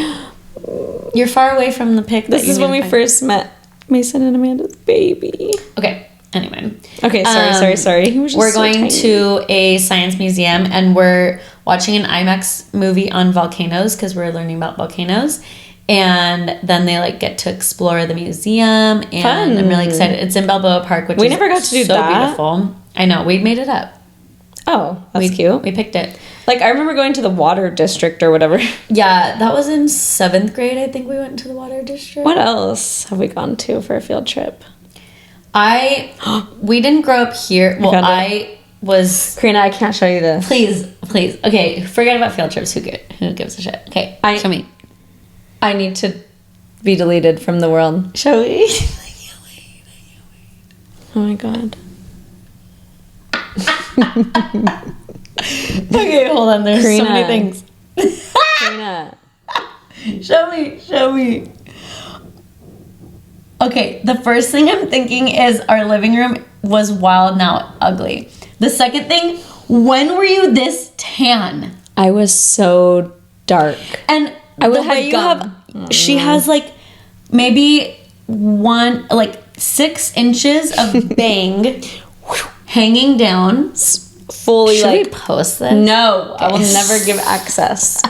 You're far away from the pic. This is when we first met Mason and Amanda's baby. Okay. Anyway. Okay. Sorry. He was just we're going to a science museum and we're watching an IMAX movie on volcanoes because we're learning about volcanoes. And then they like get to explore the museum, and Fun. I'm really excited. It's in Balboa Park, which We is never got to do so that. beautiful. I know, we made it up. Oh, that's cute. We picked it. Like, I remember going to the water district or whatever. Yeah, that was in 7th grade. I think we went to the water district. What else have we gone to for a field trip? We didn't grow up here. Well, I was. Karina, I can't show you this. Please. Okay, forget about field trips. Who gives a shit? Okay, show me. I need to be deleted from the world. Show me. Oh my god. Okay, hold on. There's so many things. Karina. Show me. Okay, the first thing I'm thinking is our living room was wild, now ugly. The second thing, when were you this tan? I was so dark. And I would the way have you gum. have, she has like maybe 6 inches of bang hanging down. Fully Should like. we post this? No, I will never give access.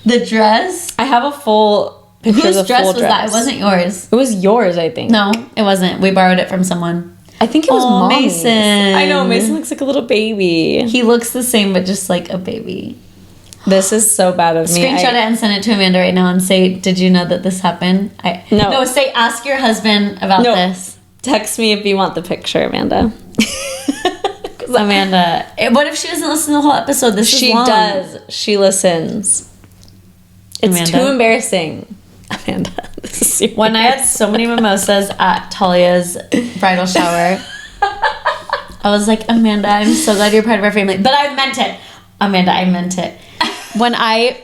The dress. I have a full picture Whose of the dress full was dress. that? It wasn't yours. It was yours, I think. No, it wasn't. We borrowed it from someone. I think it was Mommy's. Mason. I know, Mason looks like a little baby. He looks the same, but just like a baby. This is so bad of me. Screenshot it and send it to Amanda right now and say, "Did you know that this happened?" No. Say, ask your husband about this. Text me if you want the picture, Amanda. Amanda, what if she doesn't listen to the whole episode? This is long. She does. She listens. It's Amanda? too embarrassing. Amanda, this is serious. When I had so many mimosas at Talia's bridal shower, I was like, Amanda, I'm so glad you're part of our family. But I meant it. Amanda, I meant it. When I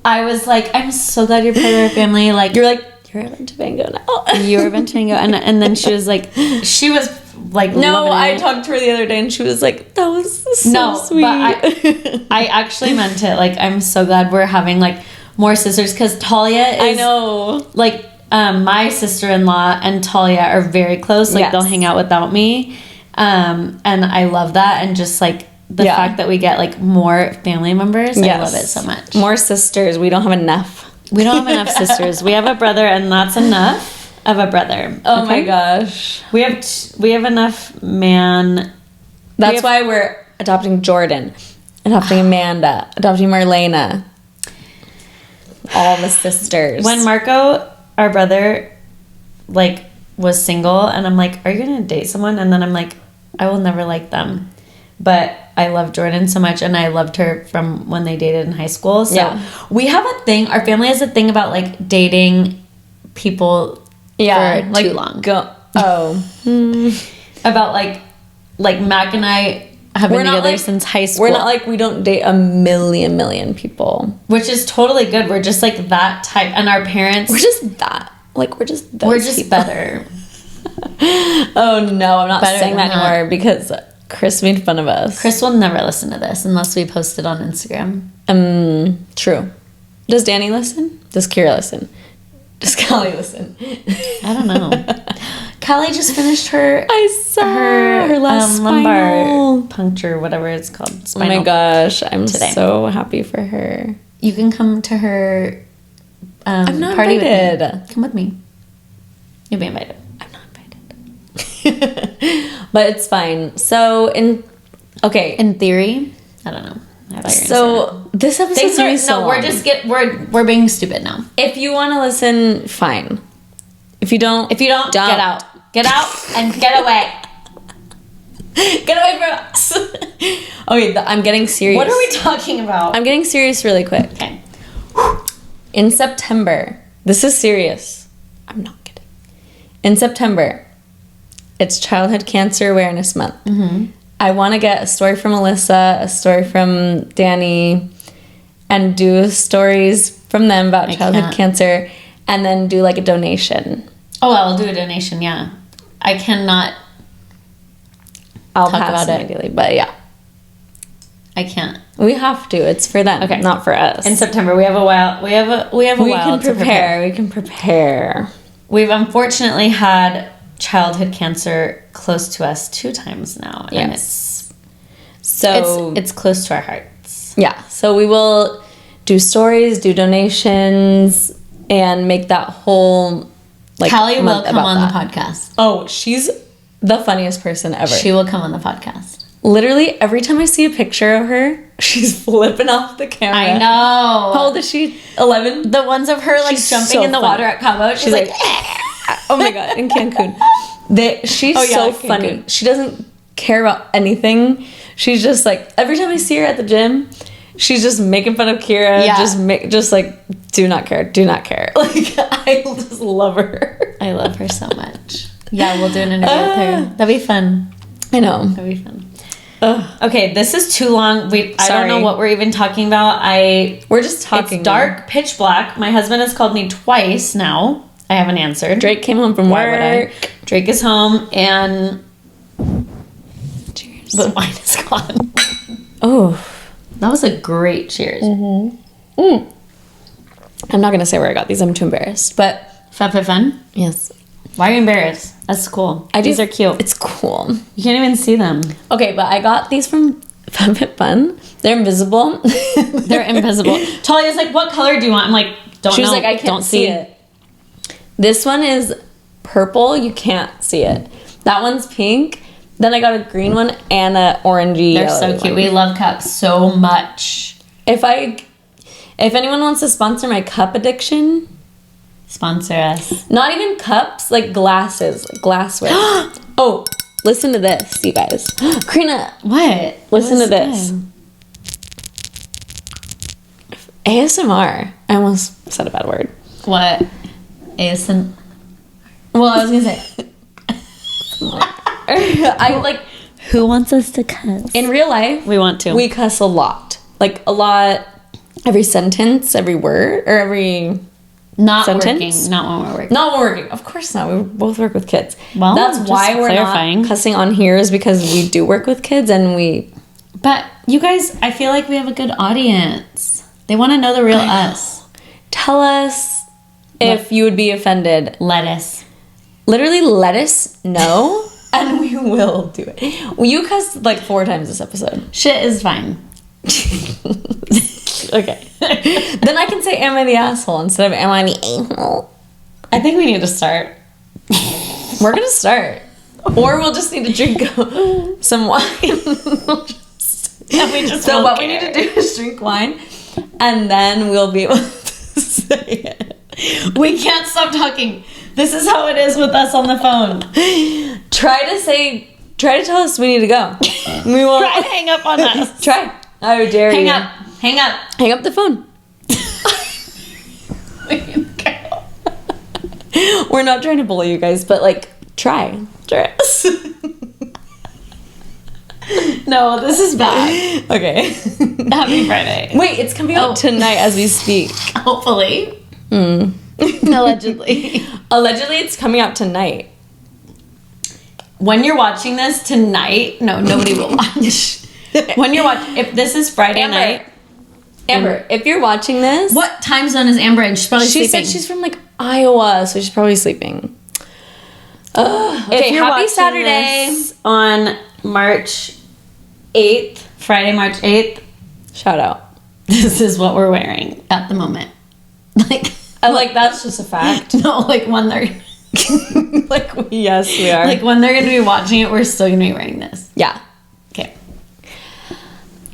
was like, I'm so glad you're part of our family. Like, You're like, you're a Ventavango now. you're a Ventavango. And then she was like, No, loving I it. talked to her the other day and she was like, that was so No, sweet. but I actually meant it. Like, I'm so glad we're having like more sisters, because Talia is, I know. like, my sister-in-law and Talia are very close. Like, Yes. they'll hang out without me, and I love that. And just like the fact that we get like more family members, I love it so much. More sisters. We don't have enough. We don't have enough sisters. We have a brother, and that's enough of a brother. Oh my Okay? gosh. We have enough man. That's why we're adopting Jordan, adopting Amanda, adopting Marlena. All the sisters. When Marco, our brother, like, was single, and I'm like, are you gonna date someone? And then I'm like, I will never like them. But I love Jordan so much, and I loved her from when they dated in high school. So we have a thing, our family has a thing about like dating people for like, too long. About like Mac and I have been together since high school. We're not like, we don't date a million people. Which is totally good. We're just like that type, and our parents, We're just that. Like, we're just those we're just people. better. Oh no, I'm not Better saying than that anymore because Chris made fun of us. Chris will never listen to this unless we post it on Instagram. True. Does Danny listen? Does Kira listen? Does Callie listen? I don't know. Callie just finished her I saw her last lumbar spinal. puncture, whatever it's called. Oh my gosh, I'm today. so happy for her. You can come to her I'm not party invited. with me. Come with me. You'll be invited. I'm not invited. But it's fine. So in theory, I don't know. I thought you were gonna say so this that. episode's gonna be so long. we're being stupid now. If you want to listen, fine. If you don't, Get out. Get out and get away. Get away from us. Okay, I'm getting serious. What are we talking about? I'm getting serious really quick. Okay. In September, this is serious. I'm not kidding. In September, it's Childhood Cancer Awareness Month. Mm-hmm. I want to get a story from Alyssa, a story from Danny, and do stories from them about childhood cancer, and then do like a donation. Oh, I'll do a donation, yeah. I cannot I'll talk pass about it. immediately, but yeah. I can't. We have to. It's for them, not for us. In September, we have a while. We have a while to prepare. We can prepare. We've unfortunately had childhood cancer close to us 2 times now, and So it's close to our hearts. yeah. So we will do stories, do donations, and make that whole like Talia will month come about on that. the podcast. Oh, she's the funniest person ever. She will come on the podcast. Literally, every time I see a picture of her, she's flipping off the camera. I know. How old is she? 11? The ones of her like She's jumping so in the funny. water at Cabo. She's like, oh my God, in Cancun. She's so funny. Cancun. She doesn't care about anything. She's just like, every time I see her at the gym, she's just making fun of Kira. Yeah. Just like, do not care. Like, I just love her. I love her so much. Yeah, we'll do an interview with her. That'd be fun. I know. That'd be fun. Okay, this is too long. I don't know what we're even talking about. We're just talking. It's dark, pitch black. My husband has called me twice now. I haven't answered. Drake came home from Why work. would I? Drake is home and Cheers. the wine is gone. Oh. That was a great cheers. I'm not going to say where I got these. I'm too embarrassed. But Fun? yes. Why are you embarrassed? That's cool. These are cute. It's cool. You can't even see them. Okay, but I got these from Fun. They're invisible. They're invisible. Talia's like, what color do you want? I'm like, don't She was know. like, I can't don't see it. This one is purple. You can't see it. That one's pink. Then I got a green one and a orangey. They're so cute. one. We love cups so much. If anyone wants to sponsor my cup addiction, Sponsor us. not even cups, like glasses, like glassware. Oh, listen to this, you guys. Karina, What? listen to What's this. good? ASMR. I almost said a bad word. What? ASM. Well, I was gonna say. I like Who wants us to cuss? in real life. We want to. We cuss a lot. Like a lot. Every sentence, every word, or every. not sentence? working. Not when we're working. Not when we're working. Of course not. We both work with kids. Well, that's just why we're clarifying. not cussing on here is because we do work with kids and we. But you guys, I feel like we have a good audience. They want to know the real us. Tell us if you would be offended. Lettuce. Literally, let us know, and we will do it. Well, you cussed like 4 times this episode. Shit is fine. Okay. Then I can say, "Am I the asshole?" instead of "Am I the a-hole?" I think we need to start. We're gonna start, or we'll just need to drink some wine. And we just So won't what we care. need to do is drink wine, and then we'll be able to say it. We can't stop talking. This is how it is with us on the phone. Try to tell us we need to go. We will Try to hang up on us. Try. I dare Hang you. up. Hang up. Hang up the phone. We're not trying to bully you guys, but like, try. us. No, this is bad. Okay. Happy Friday. Wait, it's coming out tonight as we speak. Hopefully. Allegedly. Allegedly, it's coming out tonight. When you're watching this tonight, no, nobody will watch. When you're watching, if this is Friday night. Amber, if you're watching this, What time zone is Amber in? She's probably she sleeping. said she's from like Iowa, so she's probably sleeping. Okay, If you're happy watching Saturday this on March 8th, Friday, March 8th, Shout out. this is what we're wearing at the moment. Like, Like that's just a fact. no, like when they're Yes, we are. like when they're gonna be watching it, we're still gonna be wearing this. Yeah, Okay.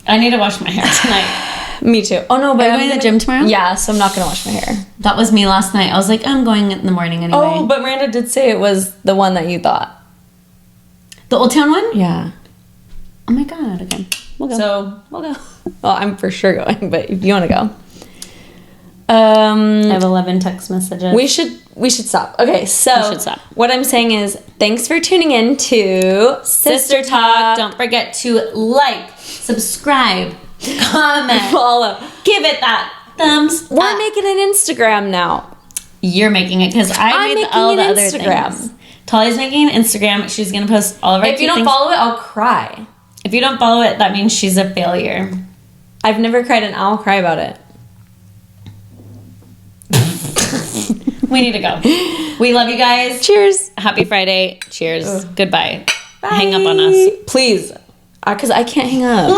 I need to wash my hair tonight. me too. Oh no, but Are you I'm going to the gonna- gym tomorrow? Yeah, so I'm not gonna wash my hair. That was me last night. I was like, I'm going in the morning anyway. Oh, but Miranda did say it was the one that you thought. The Old Town one? Yeah. Oh my god. Okay. We'll go. So, we'll go. well, I'm for sure going, but if you want to go, I have 11 text messages. we should stop. Okay, so We should stop. what I'm saying is, thanks for tuning in to Sister Talk. Don't forget to like, subscribe, comment, follow. give it that thumbs We're up. making an Instagram now. You're making it because I I'm made making all the an other Instagram. things. Talia's making an Instagram. She's gonna post all of our If you cute don't things. follow it, I'll cry. If you don't follow it, that means she's a failure. I've never cried and I'll cry about it. We need to go. We love you guys. Cheers. Happy Friday. Cheers. Goodbye. Hang up on us. Please. Because I can't hang up.